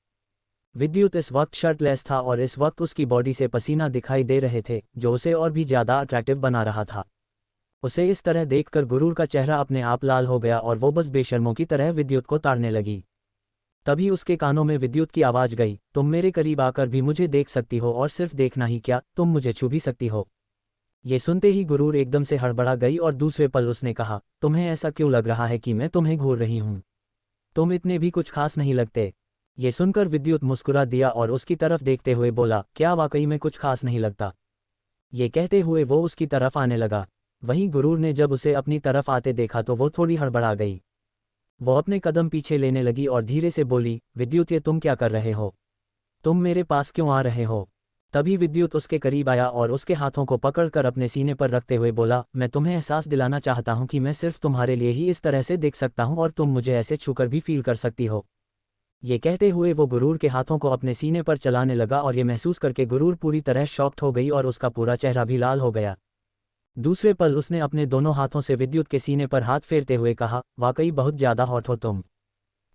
विद्युत इस वक्त शर्टलेस था और इस वक्त उसकी बॉडी से पसीना दिखाई दे रहे थे जो उसे और भी ज़्यादा अट्रैक्टिव बना रहा था। उसे इस तरह देखकर गुरूर का चेहरा अपने आप लाल हो गया और वो बस बेशर्मों की तरह विद्युत को ताड़ने लगी। तभी उसके कानों में विद्युत की आवाज़ गई, तुम मेरे करीब आकर भी मुझे देख सकती हो और सिर्फ देखना ही क्या, तुम मुझे छू भी सकती हो। ये सुनते ही गुरूर एकदम से हड़बड़ा गई और दूसरे पल उसने कहा, तुम्हें ऐसा क्यों लग रहा है कि मैं तुम्हें घूर रही हूँ? तुम इतने भी कुछ खास नहीं लगते। ये सुनकर विद्युत मुस्कुरा दिया और उसकी तरफ देखते हुए बोला, क्या वाकई में कुछ खास नहीं लगता? ये कहते हुए वो उसकी तरफ आने लगा। वहीं गुरूर ने जब उसे अपनी तरफ आते देखा तो वो थोड़ी हड़बड़ा गई। वो अपने कदम पीछे लेने लगी और धीरे से बोली, विद्युत ये तुम क्या कर रहे हो? तुम मेरे पास क्यों आ रहे हो? तभी विद्युत उसके करीब आया और उसके हाथों को पकड़कर अपने सीने पर रखते हुए बोला, मैं तुम्हें एहसास दिलाना चाहता हूँ कि मैं सिर्फ तुम्हारे लिए ही इस तरह से देख सकता हूँ और तुम मुझे ऐसे छूकर भी फील कर सकती हो। ये कहते हुए वो गुरूर के हाथों को अपने सीने पर चलाने लगा और ये महसूस करके गुरूर पूरी तरह शॉक्ड हो गई और उसका पूरा चेहरा भी लाल हो गया। दूसरे पल उसने अपने दोनों हाथों से विद्युत के सीने पर हाथ फेरते हुए कहा, वाकई बहुत ज़्यादा हॉट हो तुम।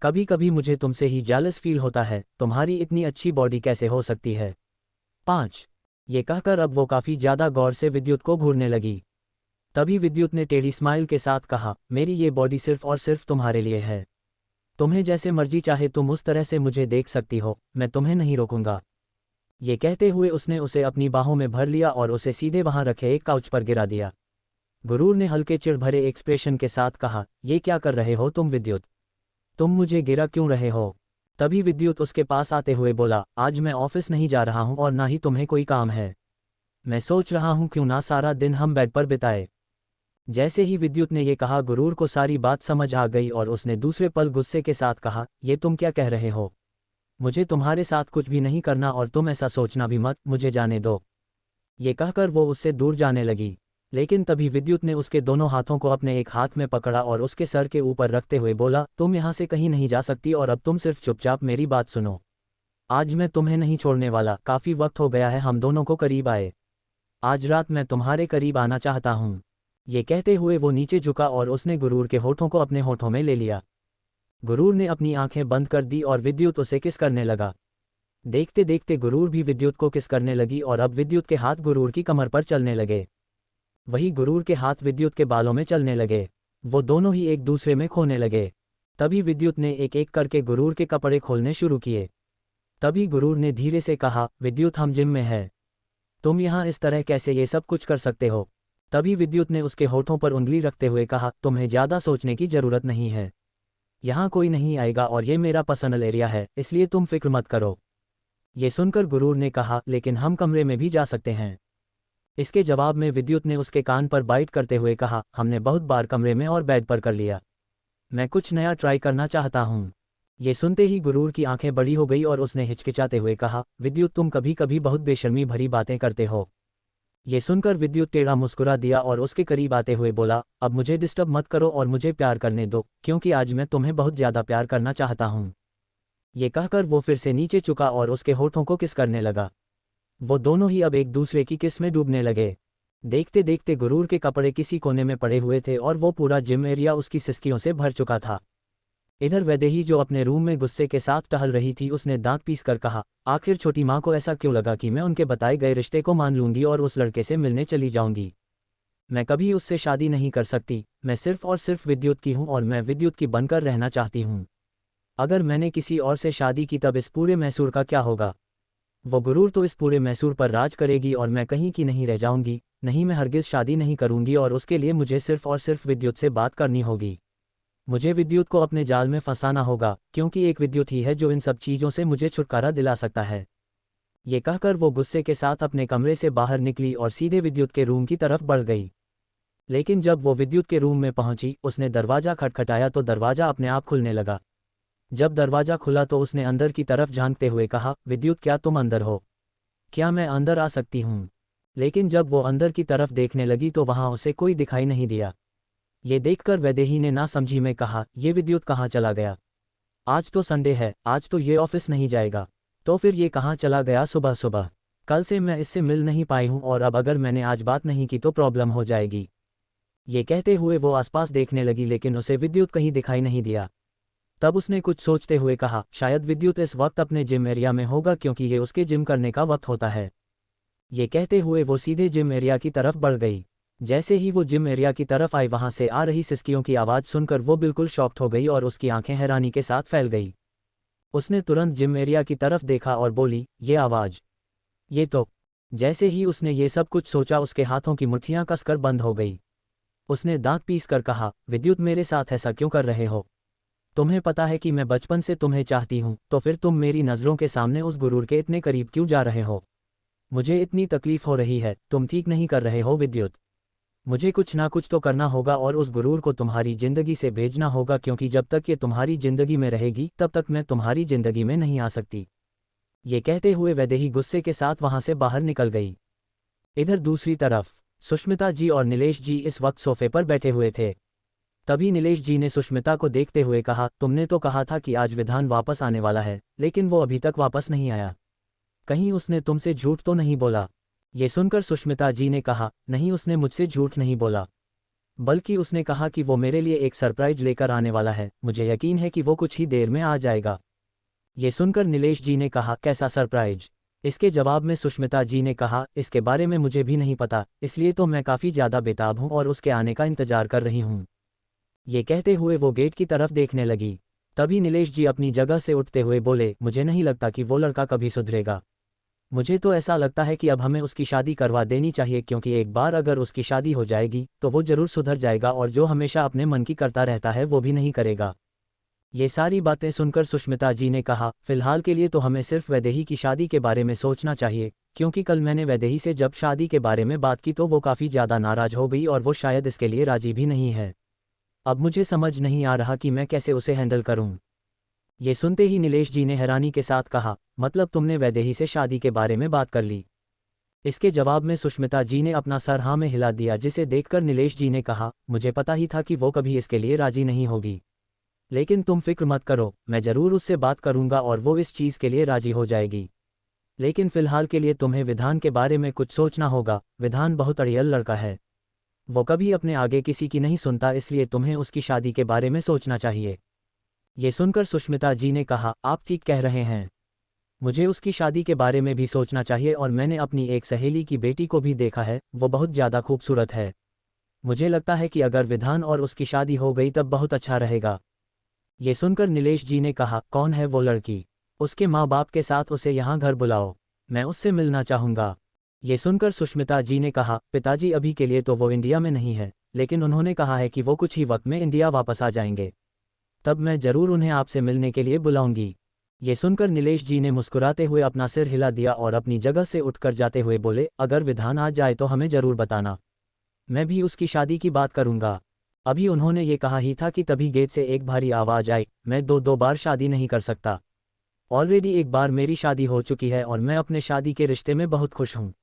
कभी कभी मुझे तुमसे ही जेलस फील होता है, तुम्हारी इतनी अच्छी बॉडी कैसे हो सकती है? 5। ये कहकर अब वो काफ़ी ज़्यादा गौर से विद्युत को घूरने लगी। तभी विद्युत ने टेढ़ी स्माइल के साथ कहा, मेरी ये बॉडी सिर्फ और सिर्फ तुम्हारे लिए है। तुम्हें जैसे मर्जी चाहे तुम उस तरह से मुझे देख सकती हो, मैं तुम्हें नहीं रोकूंगा। ये कहते हुए उसने उसे अपनी बाहों में भर लिया और उसे सीधे वहां रखे एक काउच पर गिरा दिया। गुरूर ने हल्के चिढ़ भरे एक्सप्रेशन के साथ कहा, ये क्या कर रहे हो तुम विद्युत? तुम मुझे गिरा क्यों रहे हो? तभी विद्युत उसके पास आते हुए बोला, आज मैं ऑफिस नहीं जा रहा हूं और ना ही तुम्हें कोई काम है। मैं सोच रहा हूं क्यों ना सारा दिन हम बेड पर बिताए। जैसे ही विद्युत ने ये कहा गुरूर को सारी बात समझ आ गई और उसने दूसरे पल गुस्से के साथ कहा, ये तुम क्या कह रहे हो? मुझे तुम्हारे साथ कुछ भी नहीं करना और तुम ऐसा सोचना भी मत, मुझे जाने दो। ये कहकर वो उससे दूर जाने लगी। लेकिन तभी विद्युत ने उसके दोनों हाथों को अपने एक हाथ में पकड़ा और उसके सर के ऊपर रखते हुए बोला, तुम यहाँ से कहीं नहीं जा सकती और अब तुम सिर्फ चुपचाप मेरी बात सुनो। आज मैं तुम्हें नहीं छोड़ने वाला, काफ़ी वक्त हो गया है हम दोनों को करीब आए। आज रात मैं तुम्हारे करीब आना चाहता हूँ। ये कहते हुए वो नीचे झुका और उसने गुरूर के होठों को अपने होठों में ले लिया। गुरूर ने अपनी आंखें बंद कर दी और विद्युत उसे किस करने लगा। देखते देखते गुरूर भी विद्युत को किस करने लगी और अब विद्युत के हाथ गुरूर की कमर पर चलने लगे। वही गुरूर के हाथ विद्युत के बालों में चलने लगे। वो दोनों ही एक दूसरे में खोने लगे। तभी विद्युत ने एक एक करके गुरूर के कपड़े खोलने शुरू किए। तभी गुरूर ने धीरे से कहा, विद्युत हम जिम में है, तुम यहाँ इस तरह कैसे ये सब कुछ कर सकते हो? तभी विद्युत ने उसके होठों पर उंगली रखते हुए कहा, तुम्हें ज़्यादा सोचने की ज़रूरत नहीं है। यहाँ कोई नहीं आएगा और ये मेरा पर्सनल एरिया है, इसलिए तुम फिक्र मत करो। ये सुनकर गुरूर ने कहा, लेकिन हम कमरे में भी जा सकते हैं। इसके जवाब में विद्युत ने उसके कान पर बाइट करते हुए कहा, हमने बहुत बार कमरे में और बेड पर कर लिया, मैं कुछ नया ट्राई करना चाहता हूँ। ये सुनते ही गुरूर की आंखें बड़ी हो गई और उसने हिचकिचाते हुए कहा, विद्युत तुम कभी कभी बहुत बेशर्मी भरी बातें करते हो। ये सुनकर विद्युत टेढ़ा मुस्कुरा दिया और उसके करीब आते हुए बोला, अब मुझे डिस्टर्ब मत करो और मुझे प्यार करने दो, क्योंकि आज मैं तुम्हें बहुत ज़्यादा प्यार करना चाहता हूँ। ये कहकर वो फिर से नीचे झुका और उसके होठों को किस करने लगा। वो दोनों ही अब एक दूसरे की किस में डूबने लगे। देखते देखते गुरूर के कपड़े किसी कोने में पड़े हुए थे और वो पूरा जिम एरिया उसकी सिसकियों से भर चुका था। इधर वैदेही जो अपने रूम में गुस्से के साथ टहल रही थी, उसने दांत पीस कर कहा, आखिर छोटी माँ को ऐसा क्यों लगा कि मैं उनके बताए गए रिश्ते को मान लूंगी और उस लड़के से मिलने चली जाऊंगी? मैं कभी उससे शादी नहीं कर सकती। मैं सिर्फ और सिर्फ विद्युत की हूँ और मैं विद्युत की बनकर रहना चाहती हूँ। अगर मैंने किसी और से शादी की तब इस पूरे मैसूर का क्या होगा? वो गुरूर तो इस पूरे मैसूर पर राज करेगी और मैं कहीं की नहीं रह जाऊंगी। नहीं, मैं हरगिज़ शादी नहीं करूंगी और उसके लिए मुझे सिर्फ और सिर्फ विद्युत से बात करनी होगी। मुझे विद्युत को अपने जाल में फंसाना होगा, क्योंकि एक विद्युत ही है जो इन सब चीज़ों से मुझे छुटकारा दिला सकता है। ये कहकर वो गुस्से के साथ अपने कमरे से बाहर निकली और सीधे विद्युत के रूम की तरफ बढ़ गई। लेकिन जब वो विद्युत के रूम में पहुंची, उसने दरवाज़ा खटखटाया तो दरवाज़ा अपने आप खुलने लगा। जब दरवाज़ा खुला तो उसने अंदर की तरफ झांकते हुए कहा, विद्युत क्या तुम अंदर हो? क्या मैं अंदर आ सकती हूँ? लेकिन जब वो अंदर की तरफ देखने लगी तो वहाँ उसे कोई दिखाई नहीं दिया। ये देखकर वैदेही ने नासमझी में कहा, ये विद्युत कहाँ चला गया? आज तो संडे है, आज तो ये ऑफिस नहीं जाएगा, तो फिर ये कहाँ चला गया सुबह सुबह? कल से मैं इससे मिल नहीं पाई हूँ और अब अगर मैंने आज बात नहीं की तो प्रॉब्लम हो जाएगी। ये कहते हुए वो आसपास देखने लगी लेकिन उसे विद्युत कहीं दिखाई नहीं दिया। तब उसने कुछ सोचते हुए कहा, शायद विद्युत इस वक्त अपने जिम एरिया में होगा क्योंकि ये उसके जिम करने का वक्त होता है। ये कहते हुए वो सीधे जिम एरिया की तरफ बढ़ गई। जैसे ही वो जिम एरिया की तरफ आई वहां से आ रही सिसकियों की आवाज़ सुनकर वो बिल्कुल शॉक्ड हो गई और उसकी आंखें हैरानी के साथ फैल गई। उसने तुरंत जिम एरिया की तरफ देखा और बोली, ये आवाज़, ये तो। जैसे ही उसने ये सब कुछ सोचा उसके हाथों की मुट्ठियां कसकर बंद हो गई। उसने दांत पीस कर कहा, विद्युत मेरे साथ ऐसा क्यों कर रहे हो? तुम्हें पता है कि मैं बचपन से तुम्हें चाहती हूँ, तो फिर तुम मेरी नज़रों के सामने उस गुरूर के इतने करीब क्यों जा रहे हो? मुझे इतनी तकलीफ हो रही है, तुम ठीक नहीं कर रहे हो विद्युत। मुझे कुछ ना कुछ तो करना होगा और उस गुरूर को तुम्हारी जिंदगी से भेजना होगा, क्योंकि जब तक ये तुम्हारी जिंदगी में रहेगी तब तक मैं तुम्हारी जिंदगी में नहीं आ सकती। ये कहते हुए वैदेही गुस्से के साथ वहां से बाहर निकल गई। इधर दूसरी तरफ सुष्मिता जी और नीलेश जी इस वक्त सोफे पर बैठे हुए थे। तभी नीलेश जी ने सुष्मिता को देखते हुए कहा, तुमने तो कहा था कि आज विधान वापस आने वाला है, लेकिन वो अभी तक वापस नहीं आया। कहीं उसने तुमसे झूठ तो नहीं बोला? ये सुनकर सुष्मिता जी ने कहा, नहीं, उसने मुझसे झूठ नहीं बोला, बल्कि उसने कहा कि वो मेरे लिए एक सरप्राइज लेकर आने वाला है। मुझे यकीन है कि वो कुछ ही देर में आ जाएगा। ये सुनकर नीलेश जी ने कहा, कैसा सरप्राइज? इसके जवाब में सुष्मिता जी ने कहा, इसके बारे में मुझे भी नहीं पता, इसलिए तो मैं काफ़ी ज़्यादा बेताब हूँ और उसके आने का इंतजार कर रही हूँ। ये कहते हुए वो गेट की तरफ देखने लगी। तभी नीलेश जी अपनी जगह से उठते हुए बोले, मुझे नहीं लगता कि वो लड़का कभी सुधरेगा। मुझे तो ऐसा लगता है कि अब हमें उसकी शादी करवा देनी चाहिए, क्योंकि एक बार अगर उसकी शादी हो जाएगी तो वो जरूर सुधर जाएगा और जो हमेशा अपने मन की करता रहता है वो भी नहीं करेगा। ये सारी बातें सुनकर सुष्मिता जी ने कहा, फिलहाल के लिए तो हमें सिर्फ वैदेही की शादी के बारे में सोचना चाहिए, क्योंकि कल मैंने वैदेही से जब शादी के बारे में बात की तो वो काफ़ी ज़्यादा नाराज हो गई और वो शायद इसके लिए राजी भी नहीं है। अब मुझे समझ नहीं आ रहा कि मैं कैसे उसे हैंडल करूं। ये सुनते ही नीलेश जी ने हैरानी के साथ कहा, मतलब तुमने वैदेही से शादी के बारे में बात कर ली? इसके जवाब में सुष्मिता जी ने अपना सर हाँ में हिला दिया, जिसे देखकर नीलेश जी ने कहा, मुझे पता ही था कि वो कभी इसके लिए राजी नहीं होगी, लेकिन तुम फिक्र मत करो, मैं ज़रूर उससे बात करूंगा और वो इस चीज़ के लिए राजी हो जाएगी। लेकिन फिलहाल के लिए तुम्हें विधान के बारे में कुछ सोचना होगा। विधान बहुत अड़ियल लड़का है, वो कभी अपने आगे किसी की नहीं सुनता, इसलिए तुम्हें उसकी शादी के बारे में सोचना चाहिए। ये सुनकर सुष्मिता जी ने कहा, आप ठीक कह रहे हैं, मुझे उसकी शादी के बारे में भी सोचना चाहिए और मैंने अपनी एक सहेली की बेटी को भी देखा है, वो बहुत ज़्यादा खूबसूरत है। मुझे लगता है कि अगर विधान और उसकी शादी हो गई तब बहुत अच्छा रहेगा। ये सुनकर नीलेश जी ने कहा, कौन है वो लड़की? उसके माँ बाप के साथ उसे यहाँ घर बुलाओ, मैं उससे मिलना चाहूँगा। ये सुनकर सुष्मिता जी ने कहा, पिताजी अभी के लिए तो वो इंडिया में नहीं है, लेकिन उन्होंने कहा है कि वो कुछ ही वक्त में इंडिया वापस आ जाएंगे, तब मैं ज़रूर उन्हें आपसे मिलने के लिए बुलाऊंगी। ये सुनकर नीलेश जी ने मुस्कुराते हुए अपना सिर हिला दिया और अपनी जगह से उठकर जाते हुए बोले, अगर विधान आ जाए तो हमें ज़रूर बताना, मैं भी उसकी शादी की बात करूंगा। अभी उन्होंने ये कहा ही था कि तभी गेट से एक भारी आवाज़ आई, मैं दो बार शादी नहीं कर सकता, ऑलरेडी एक बार मेरी शादी हो चुकी है और मैं अपने शादी के रिश्ते में बहुत खुश हूँ।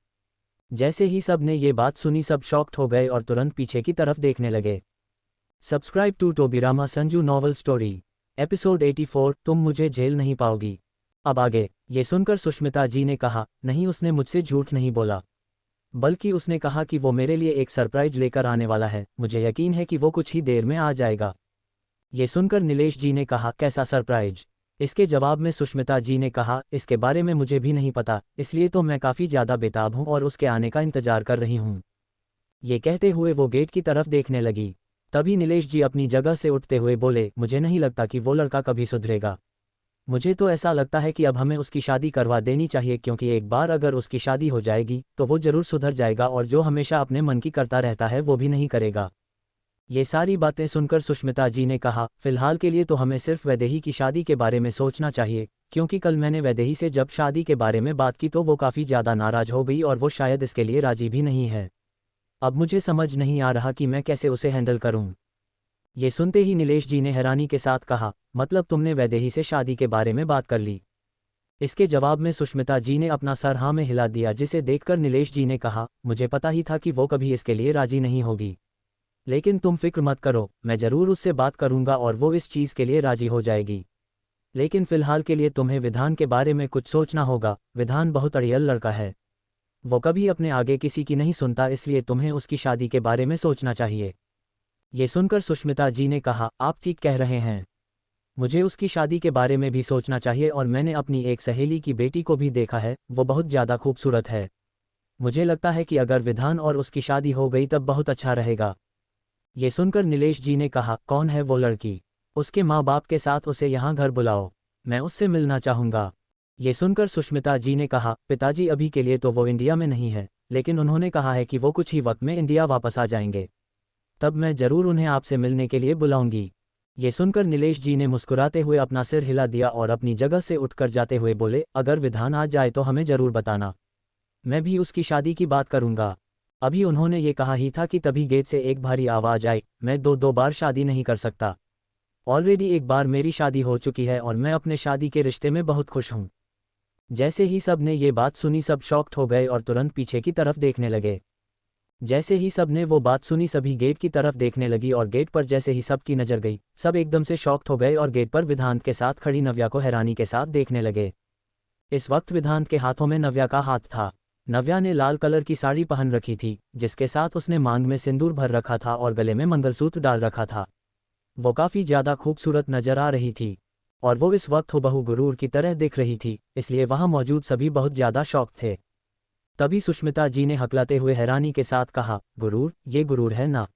जैसे ही सब ने ये बात सुनी सब शॉक्ड हो गए और तुरंत पीछे की तरफ देखने लगे। Subscribe to Tobirama Sanju novel story episode 84, तुम मुझे झेल नहीं पाओगी। अब आगे। ये सुनकर सुष्मिता जी ने कहा, नहीं, उसने मुझसे झूठ नहीं बोला, बल्कि उसने कहा कि वो मेरे लिए एक सरप्राइज लेकर आने वाला है। मुझे यकीन है कि वो कुछ ही देर में आ जाएगा। ये सुनकर नीलेश जी ने कहा, कैसा सरप्राइज? इसके जवाब में सुष्मिता जी ने कहा, इसके बारे में मुझे भी नहीं पता, इसलिए तो मैं काफ़ी ज़्यादा बेताब हूँ और उसके आने का इंतजार कर रही हूँ। ये कहते हुए वो गेट की तरफ देखने लगी। तभी नीलेश जी अपनी जगह से उठते हुए बोले, मुझे नहीं लगता कि वो लड़का कभी सुधरेगा। मुझे तो ऐसा लगता है कि अब हमें उसकी शादी करवा देनी चाहिए, क्योंकि एक बार अगर उसकी शादी हो जाएगी तो वो ज़रूर सुधर जाएगा और जो हमेशा अपने मन की करता रहता है वो भी नहीं करेगा। ये सारी बातें सुनकर सुष्मिता जी ने कहा, फिलहाल के लिए तो हमें सिर्फ वैदेही की शादी के बारे में सोचना चाहिए, क्योंकि कल मैंने वैदेही से जब शादी के बारे में बात की तो वो काफ़ी ज़्यादा नाराज हो गई और वो शायद इसके लिए राजी भी नहीं है। अब मुझे समझ नहीं आ रहा कि मैं कैसे उसे हैंडल करूं। ये सुनते ही नीलेश जी ने हैरानी के साथ कहा, मतलब तुमने वैदेही से शादी के बारे में बात कर ली? इसके जवाब में सुष्मिता जी ने अपना सर हाँ में हिला दिया, जिसे देखकर नीलेश जी ने कहा, मुझे पता ही था कि वो कभी इसके लिए राजी नहीं होगी, लेकिन तुम फिक्र मत करो, मैं ज़रूर उससे बात करूंगा और वो इस चीज़ के लिए राजी हो जाएगी। लेकिन फिलहाल के लिए तुम्हें विधान के बारे में कुछ सोचना होगा। विधान बहुत अड़ियल लड़का है, वो कभी अपने आगे किसी की नहीं सुनता, इसलिए तुम्हें उसकी शादी के बारे में सोचना चाहिए। ये सुनकर सुष्मिता जी ने कहा, आप ठीक कह रहे हैं, मुझे उसकी शादी के बारे में भी सोचना चाहिए और मैंने अपनी एक सहेली की बेटी को भी देखा है, वो बहुत ज़्यादा खूबसूरत है। मुझे लगता है कि अगर विधान और उसकी शादी हो गई तब बहुत अच्छा रहेगा। ये सुनकर नीलेश जी ने कहा, कौन है वो लड़की? उसके माँ बाप के साथ उसे यहाँ घर बुलाओ, मैं उससे मिलना चाहूँगा। ये सुनकर सुष्मिता जी ने कहा, पिताजी अभी के लिए तो वो इंडिया में नहीं है, लेकिन उन्होंने कहा है कि वो कुछ ही वक्त में इंडिया वापस आ जाएंगे, तब मैं जरूर उन्हें आपसे मिलने के लिए बुलाऊंगी। ये सुनकर नीलेश जी ने मुस्कुराते हुए अपना सिर हिला दिया और अपनी जगह से उठकर जाते हुए बोले, अगर विधान आ जाए तो हमें जरूर बताना, मैं भी उसकी शादी की बात करूंगा। अभी उन्होंने ये कहा ही था कि तभी गेट से एक भारी आवाज आई, मैं दो बार शादी नहीं कर सकता। ऑलरेडी एक बार मेरी शादी हो चुकी है और मैं अपने शादी के रिश्ते में बहुत खुश हूँ। जैसे ही सब ने ये बात सुनी सब शॉक्ड हो गए और तुरंत पीछे की तरफ देखने लगे। जैसे ही सब ने वो बात सुनी सभी गेट की तरफ देखने लगी और गेट पर जैसे ही सब की नज़र गई सब एकदम से शॉक्ड हो गए और गेट पर विधांत के साथ खड़ी नव्या को हैरानी के साथ देखने लगे। इस वक्त विधांत के हाथों में नव्या का हाथ था। नव्या ने लाल कलर की साड़ी पहन रखी थी, जिसके साथ उसने मांग में सिंदूर भर रखा था और गले में मंगलसूत्र डाल रखा था। वो काफ़ी ज़्यादा खूबसूरत नजर आ रही थी और वो इस वक्त हुबहू गुरूर की तरह दिख रही थी, इसलिए वहाँ मौजूद सभी बहुत ज़्यादा शॉक थे। तभी सुष्मिता जी ने हकलाते हुए हैरानी के साथ कहा, गुरूर, ये गुरूर है ना?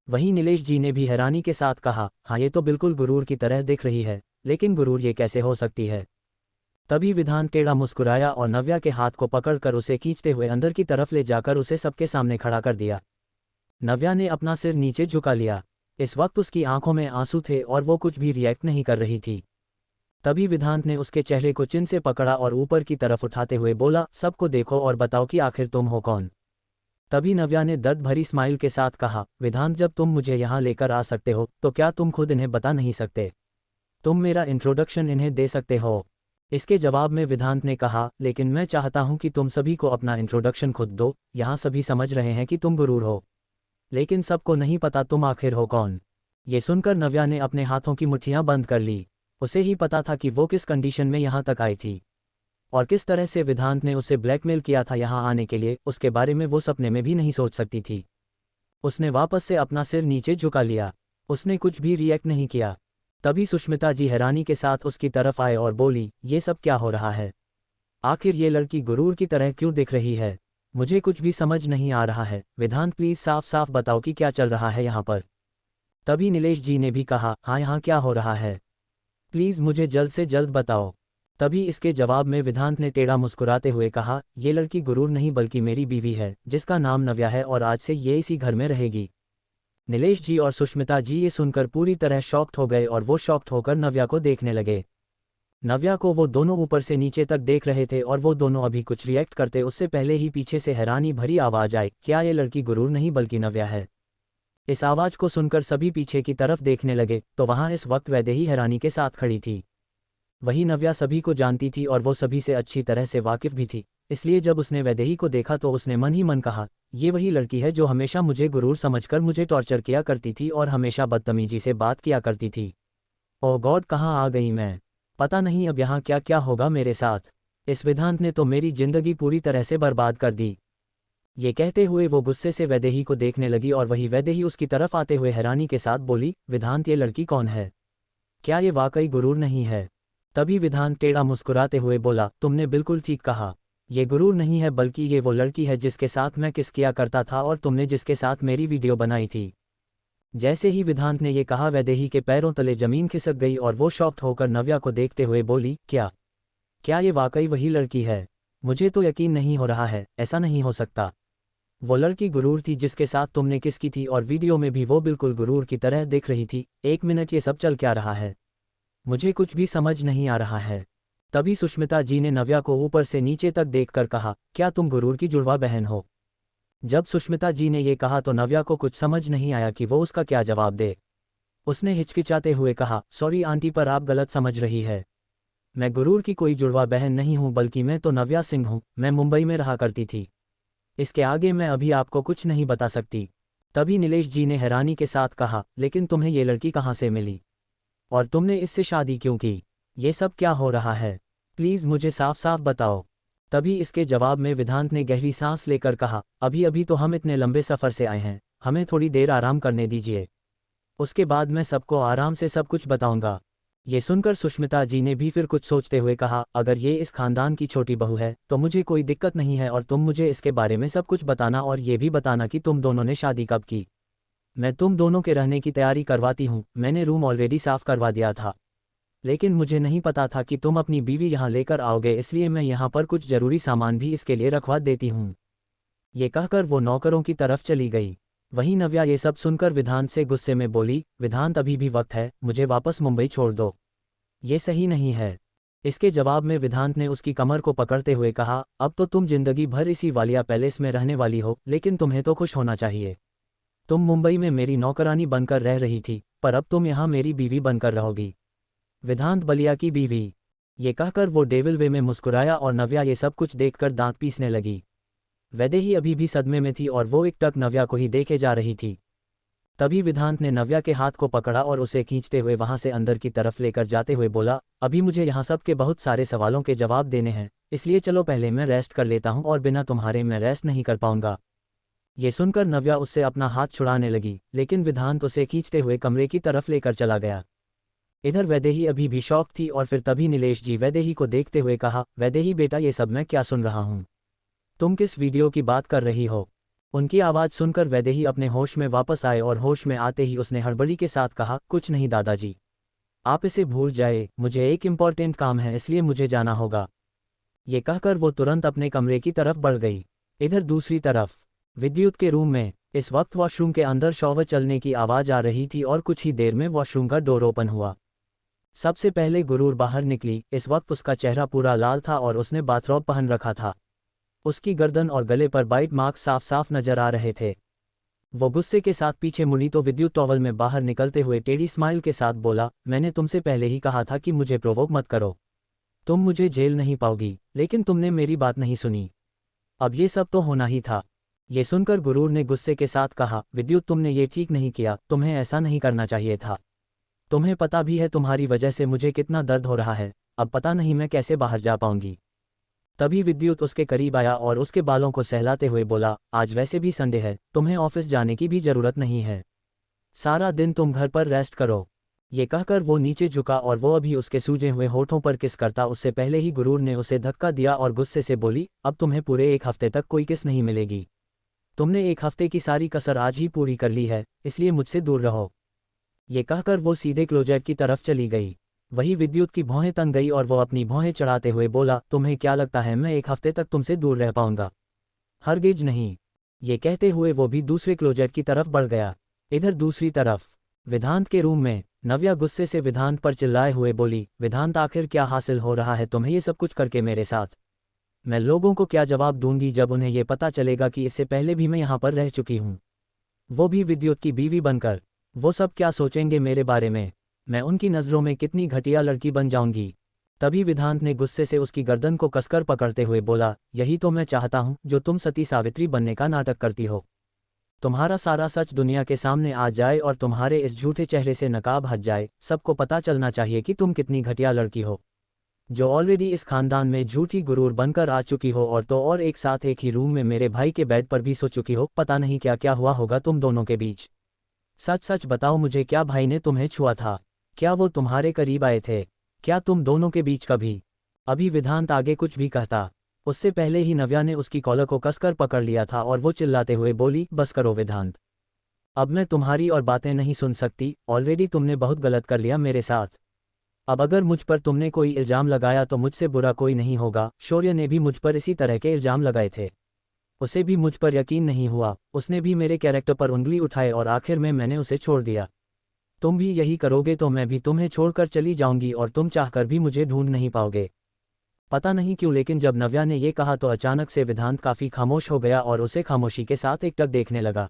वहीं नीलेश जी ने भी हैरानी के साथ कहा, हाँ ये तो बिल्कुल गुरूर की तरह दिख रही है, लेकिन गुरूर ये कैसे हो सकती है? तभी विधान टेढ़ा मुस्कुराया और नव्या के हाथ को पकड़कर उसे खींचते हुए अंदर की तरफ ले जाकर उसे सबके सामने खड़ा कर दिया। नव्या ने अपना सिर नीचे झुका लिया। इस वक्त उसकी आंखों में आंसू थे और वो कुछ भी रिएक्ट नहीं कर रही थी। तभी विधांत ने उसके चेहरे को चिन से पकड़ा और ऊपर की तरफ उठाते हुए बोला, सबको देखो और बताओ कि आखिर तुम हो कौन? तभी नव्या ने दर्द भरी स्माइल के साथ कहा, विधांत, जब तुम मुझे यहाँ लेकर आ सकते हो तो क्या तुम खुद इन्हें बता नहीं सकते? तुम मेरा इंट्रोडक्शन इन्हें दे सकते हो। इसके जवाब में विधांत ने कहा, लेकिन मैं चाहता हूं कि तुम सभी को अपना इंट्रोडक्शन खुद दो। यहाँ सभी समझ रहे हैं कि तुम गुरूर हो, लेकिन सबको नहीं पता तुम आखिर हो कौन। ये सुनकर नव्या ने अपने हाथों की मुट्ठियां बंद कर ली। उसे ही पता था कि वो किस कंडीशन में यहाँ तक आई थी और किस तरह से विधांत ने उसे ब्लैकमेल किया था यहाँ आने के लिए, उसके बारे में वो सपने में भी नहीं सोच सकती थी। उसने वापस से अपना सिर नीचे झुका लिया। उसने कुछ भी रिएक्ट नहीं किया। तभी सुष्मिता जी हैरानी के साथ उसकी तरफ आए और बोली, ये सब क्या हो रहा है? आखिर ये लड़की गुरूर की तरह क्यों दिख रही है? मुझे कुछ भी समझ नहीं आ रहा है। विधांत, प्लीज साफ साफ बताओ कि क्या चल रहा है यहाँ पर। तभी नीलेश जी ने भी कहा, हाँ यहाँ क्या हो रहा है, प्लीज मुझे जल्द से जल्द बताओ। तभी इसके जवाब में विधांत ने टेढ़ा मुस्कुराते हुए कहा, ये लड़की गुरूर नहीं बल्कि मेरी बीवी है, जिसका नाम नव्या है और आज से ये इसी घर में रहेगी। नीलेश जी और सुष्मिता जी ये सुनकर पूरी तरह शॉक्ड हो गए और वो शॉक्ड होकर नव्या को देखने लगे। नव्या को वो दोनों ऊपर से नीचे तक देख रहे थे और वो दोनों अभी कुछ रिएक्ट करते उससे पहले ही पीछे से हैरानी भरी आवाज आई, क्या ये लड़की गुरूर नहीं बल्कि नव्या है? इस आवाज को सुनकर सभी पीछे की तरफ देखने लगे तो वहां इस वक्त वैदेही हैरानी के साथ खड़ी थी। वही नव्या सभी को जानती थी और वो सभी से अच्छी तरह से वाकिफ भी थी, इसलिए जब उसने वैदेही को देखा तो उसने मन ही मन कहा, ये वही लड़की है जो हमेशा मुझे गुरूर समझकर मुझे टॉर्चर किया करती थी और हमेशा बदतमीजी से बात किया करती थी। ओह गॉड, कहाँ आ गई मैं? पता नहीं अब यहाँ क्या क्या होगा मेरे साथ। इस विधांत ने तो मेरी जिंदगी पूरी तरह से बर्बाद कर दी। ये कहते हुए वो गुस्से से वैदेही को देखने लगी और वही वैदेही उसकी तरफ आते हुए हैरानी के साथ बोली, विधांत, ये लड़की कौन है? क्या ये वाकई गुरूर नहीं है? तभी विधांत टेढ़ा मुस्कुराते हुए बोला, तुमने बिल्कुल ठीक कहा, ये गुरूर नहीं है बल्कि ये वो लड़की है जिसके साथ मैं किस किया करता था और तुमने जिसके साथ मेरी वीडियो बनाई थी। जैसे ही विधांत ने ये कहा वैदेही के पैरों तले जमीन खिसक गई और वो शॉक्ड होकर नव्या को देखते हुए बोली, क्या ये वाकई वही लड़की है? मुझे तो यकीन नहीं हो रहा है, ऐसा नहीं हो सकता। वो लड़की गुरूर थी जिसके साथ तुमने किस की थी और वीडियो में भी वो बिल्कुल गुरूर की तरह दिख रही थी। एक मिनट, ये सब चल क्या रहा है? मुझे कुछ भी समझ नहीं आ रहा है। तभी सुष्मिता जी ने नव्या को ऊपर से नीचे तक देखकर कहा, क्या तुम गुरूर की जुड़वा बहन हो? जब सुष्मिता जी ने ये कहा तो नव्या को कुछ समझ नहीं आया कि वो उसका क्या जवाब दे। उसने हिचकिचाते हुए कहा, सॉरी आंटी, पर आप गलत समझ रही है। मैं गुरूर की कोई जुड़वा बहन नहीं हूं, बल्कि मैं तो नव्या सिंह हूं। मैं मुंबई में रहा करती थी। इसके आगे मैं अभी आपको कुछ नहीं बता सकती। तभी नीलेश जी ने हैरानी के साथ कहा, लेकिन तुम्हें ये लड़की कहाँ से मिली और तुमने इससे शादी क्यों की? ये सब क्या हो रहा है? प्लीज़ मुझे साफ साफ बताओ। तभी इसके जवाब में विधांत ने गहरी सांस लेकर कहा, अभी अभी तो हम इतने लंबे सफ़र से आए हैं, हमें थोड़ी देर आराम करने दीजिए। उसके बाद मैं सबको आराम से सब कुछ बताऊंगा। ये सुनकर सुष्मिता जी ने भी फिर कुछ सोचते हुए कहा, अगर ये इस खानदान की छोटी बहू है तो मुझे कोई दिक्कत नहीं है, और तुम मुझे इसके बारे में सब कुछ बताना और ये भी बताना कि तुम दोनों ने शादी कब की। मैं तुम दोनों के रहने की तैयारी करवाती हूँ। मैंने रूम ऑलरेडी साफ करवा दिया था, लेकिन मुझे नहीं पता था कि तुम अपनी बीवी यहाँ लेकर आओगे, इसलिए मैं यहाँ पर कुछ जरूरी सामान भी इसके लिए रखवा देती हूँ। ये कहकर वो नौकरों की तरफ चली गई। वहीं नव्या ये सब सुनकर विधांत से गुस्से में बोली, विधांत अभी भी वक्त है, मुझे वापस मुंबई छोड़ दो। ये सही नहीं है। इसके जवाब में विधांत ने उसकी कमर को पकड़ते हुए कहा, अब तो तुम जिंदगी भर इसी वालिया पैलेस में रहने वाली हो, लेकिन तुम्हें तो खुश होना चाहिए। तुम मुंबई में मेरी नौकरानी बनकर रह रही थी, पर अब तुम यहाँ मेरी बीवी बनकर रहोगी। विधांत बलिया की बीवी। ये कहकर वो डेविल वे में मुस्कुराया और नव्या ये सब कुछ देखकर दांत पीसने लगी। वैदेही अभी भी सदमे में थी और वो एकटक नव्या को ही देखे जा रही थी। तभी विधांत ने नव्या के हाथ को पकड़ा और उसे खींचते हुए वहां से अंदर की तरफ लेकर जाते हुए बोला, अभी मुझे यहाँ सब के बहुत सारे सवालों के जवाब देने हैं, इसलिए चलो पहले मैं रेस्ट कर लेता हूँ, और बिना तुम्हारे मैं रेस्ट नहीं कर पाऊंगा। ये सुनकर नव्या उससे अपना हाथ छुड़ाने लगी, लेकिन विधांत उसे खींचते हुए कमरे की तरफ लेकर चला गया। इधर वैदेही अभी भी शौक थी, और फिर तभी नीलेश जी वैदेही को देखते हुए कहा, वैदेही बेटा ये सब मैं क्या सुन रहा हूँ? तुम किस वीडियो की बात कर रही हो? उनकी आवाज़ सुनकर वैदेही अपने होश में वापस आए, और होश में आते ही उसने हड़बड़ी के साथ कहा, कुछ नहीं दादाजी, आप इसे भूल जाए, मुझे एक इम्पॉर्टेंट काम है, इसलिए मुझे जाना होगा। ये कहकर वो तुरंत अपने कमरे की तरफ बढ़ गई। इधर दूसरी तरफ विद्युत के रूम में इस वक्त वॉशरूम के अंदर शॉवर चलने की आवाज़ आ रही थी, और कुछ ही देर में वॉशरूम का डोर ओपन हुआ। सबसे पहले गुरूर बाहर निकली। इस वक्त उसका चेहरा पूरा लाल था और उसने बाथरोब पहन रखा था। उसकी गर्दन और गले पर बाइट मार्क्स साफ साफ नजर आ रहे थे। वो गुस्से के साथ पीछे मुड़ी तो विद्युत टॉवल में बाहर निकलते हुए टेढ़ी स्माइल के साथ बोला, मैंने तुमसे पहले ही कहा था कि मुझे प्रोवोक मत करो। तुम मुझे जेल नहीं पाओगी, लेकिन तुमने मेरी बात नहीं सुनी। अब ये सब तो होना ही था। ये सुनकर गुरूर ने गुस्से के साथ कहा, विद्युत तुमने ये ठीक नहीं किया, तुम्हें ऐसा नहीं करना चाहिए था। तुम्हें पता भी है तुम्हारी वजह से मुझे कितना दर्द हो रहा है, अब पता नहीं मैं कैसे बाहर जा पाऊंगी। तभी विद्युत उसके करीब आया और उसके बालों को सहलाते हुए बोला, आज वैसे भी संडे है, तुम्हें ऑफिस जाने की भी जरूरत नहीं है, सारा दिन तुम घर पर रेस्ट करो। ये कहकर वो नीचे झुका और वो अभी उसके सूजे हुए होठों पर किस करता उससे पहले ही गुरूर ने उसे धक्का दिया और गुस्से से बोली, अब तुम्हें पूरे एक हफ्ते तक कोई किस नहीं मिलेगी। तुमने एक हफ्ते की सारी कसर आज ही पूरी कर ली है, इसलिए मुझसे दूर रहो। ये कहकर वो सीधे क्लोजेट की तरफ चली गई। वही विद्युत की भौहें तन गई और वो अपनी भौहें चढ़ाते हुए बोला, तुम्हें क्या लगता है मैं एक हफ्ते तक तुमसे दूर रह पाऊंगा? हरगिज नहीं। ये कहते हुए वो भी दूसरे क्लोजेट की तरफ बढ़ गया। इधर दूसरी तरफ विधांत के रूम में नव्या गुस्से से विधांत पर चिल्लाए हुए बोली, विधांत आखिर क्या हासिल हो रहा है तुम्हें ये सब कुछ करके मेरे साथ? मैं लोगों को क्या जवाब दूंगी जब उन्हें ये पता चलेगा कि इससे पहले भी मैं यहाँ पर रह चुकी हूँ, वो भी विद्युत की बीवी बनकर। वो सब क्या सोचेंगे मेरे बारे में? मैं उनकी नज़रों में कितनी घटिया लड़की बन जाऊंगी। तभी विधांत ने गुस्से से उसकी गर्दन को कसकर पकड़ते हुए बोला, यही तो मैं चाहता हूं जो तुम सती सावित्री बनने का नाटक करती हो। तुम्हारा सारा सच दुनिया के सामने आ जाए और तुम्हारे इस झूठे चेहरे से नकाब हट जाए। सबको पता चलना चाहिए कि तुम कितनी घटिया लड़की हो, जो ऑलरेडी इस खानदान में झूठी गुरूर बनकर आ चुकी हो, और तो और एक साथ एक ही रूम में मेरे भाई के बेड पर भी सो चुकी हो। पता नहीं क्या क्या हुआ होगा तुम दोनों के बीच। सच सच बताओ मुझे, क्या भाई ने तुम्हें छुआ था? क्या वो तुम्हारे करीब आए थे? क्या तुम दोनों के बीच कभी? अभी विधांत आगे कुछ भी कहता, उससे पहले ही नव्या ने उसकी कॉलर को कसकर पकड़ लिया था और वो चिल्लाते हुए बोली, बस करो विधांत, अब मैं तुम्हारी और बातें नहीं सुन सकती। ऑलरेडी तुमने बहुत गलत कर लिया मेरे साथ। अब अगर मुझ पर तुमने कोई इल्ज़ाम लगाया तो मुझसे बुरा कोई नहीं होगा। शौर्य ने भी मुझ पर इसी तरह के इल्ज़ाम लगाए थे, उसे भी मुझ पर यकीन नहीं हुआ, उसने भी मेरे कैरेक्टर पर उंगली उठाए और आखिर में मैंने उसे छोड़ दिया। तुम भी यही करोगे तो मैं भी तुम्हें छोड़कर चली जाऊंगी और तुम चाहकर भी मुझे ढूंढ नहीं पाओगे। पता नहीं क्यों, लेकिन जब नव्या ने ये कहा तो अचानक से विधांत काफ़ी खामोश हो गया और उसे खामोशी के साथ एकटक देखने लगा।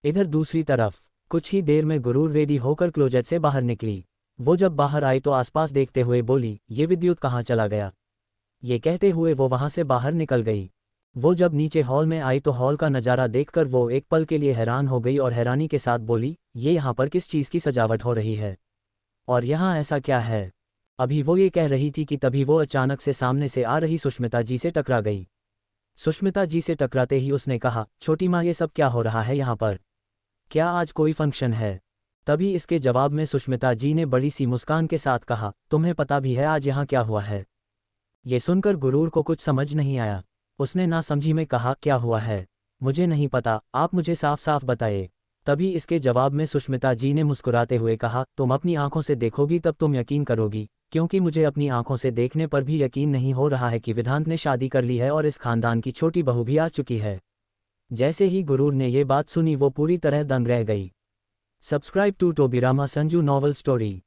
इधर दूसरी तरफ कुछ ही देर में गुरूर रेडी होकर क्लोजेट से बाहर निकली। वो जब बाहर आई तो आसपास देखते हुए बोली, ये विद्युत कहाँ चला गया? ये कहते हुए वो वहाँ से बाहर निकल गई। वो जब नीचे हॉल में आई तो हॉल का नज़ारा देखकर वो एक पल के लिए हैरान हो गई और हैरानी के साथ बोली, ये यहाँ पर किस चीज़ की सजावट हो रही है और यहाँ ऐसा क्या है? अभी वो ये कह रही थी कि तभी वो अचानक से सामने से आ रही सुष्मिता जी से टकरा गई। सुष्मिता जी से टकराते ही उसने कहा, छोटी माँ ये सब क्या हो रहा है यहाँ पर? क्या आज कोई फंक्शन है? तभी इसके जवाब में सुष्मिता जी ने बड़ी सी मुस्कान के साथ कहा, तुम्हें पता भी है आज यहाँ क्या हुआ है? ये सुनकर गुरूर को कुछ समझ नहीं आया। उसने नासमझी में कहा, क्या हुआ है? मुझे नहीं पता, आप मुझे साफ साफ बताइए। तभी इसके जवाब में सुष्मिता जी ने मुस्कुराते हुए कहा, तुम अपनी आंखों से देखोगी तब तुम यकीन करोगी, क्योंकि मुझे अपनी आंखों से देखने पर भी यकीन नहीं हो रहा है कि विधांत ने शादी कर ली है और इस खानदान की छोटी बहू भी आ चुकी है। जैसे ही गुरूर ने ये बात सुनी वो पूरी तरह दंग रह गई। Subscribe to Tobirama Sanju novel story.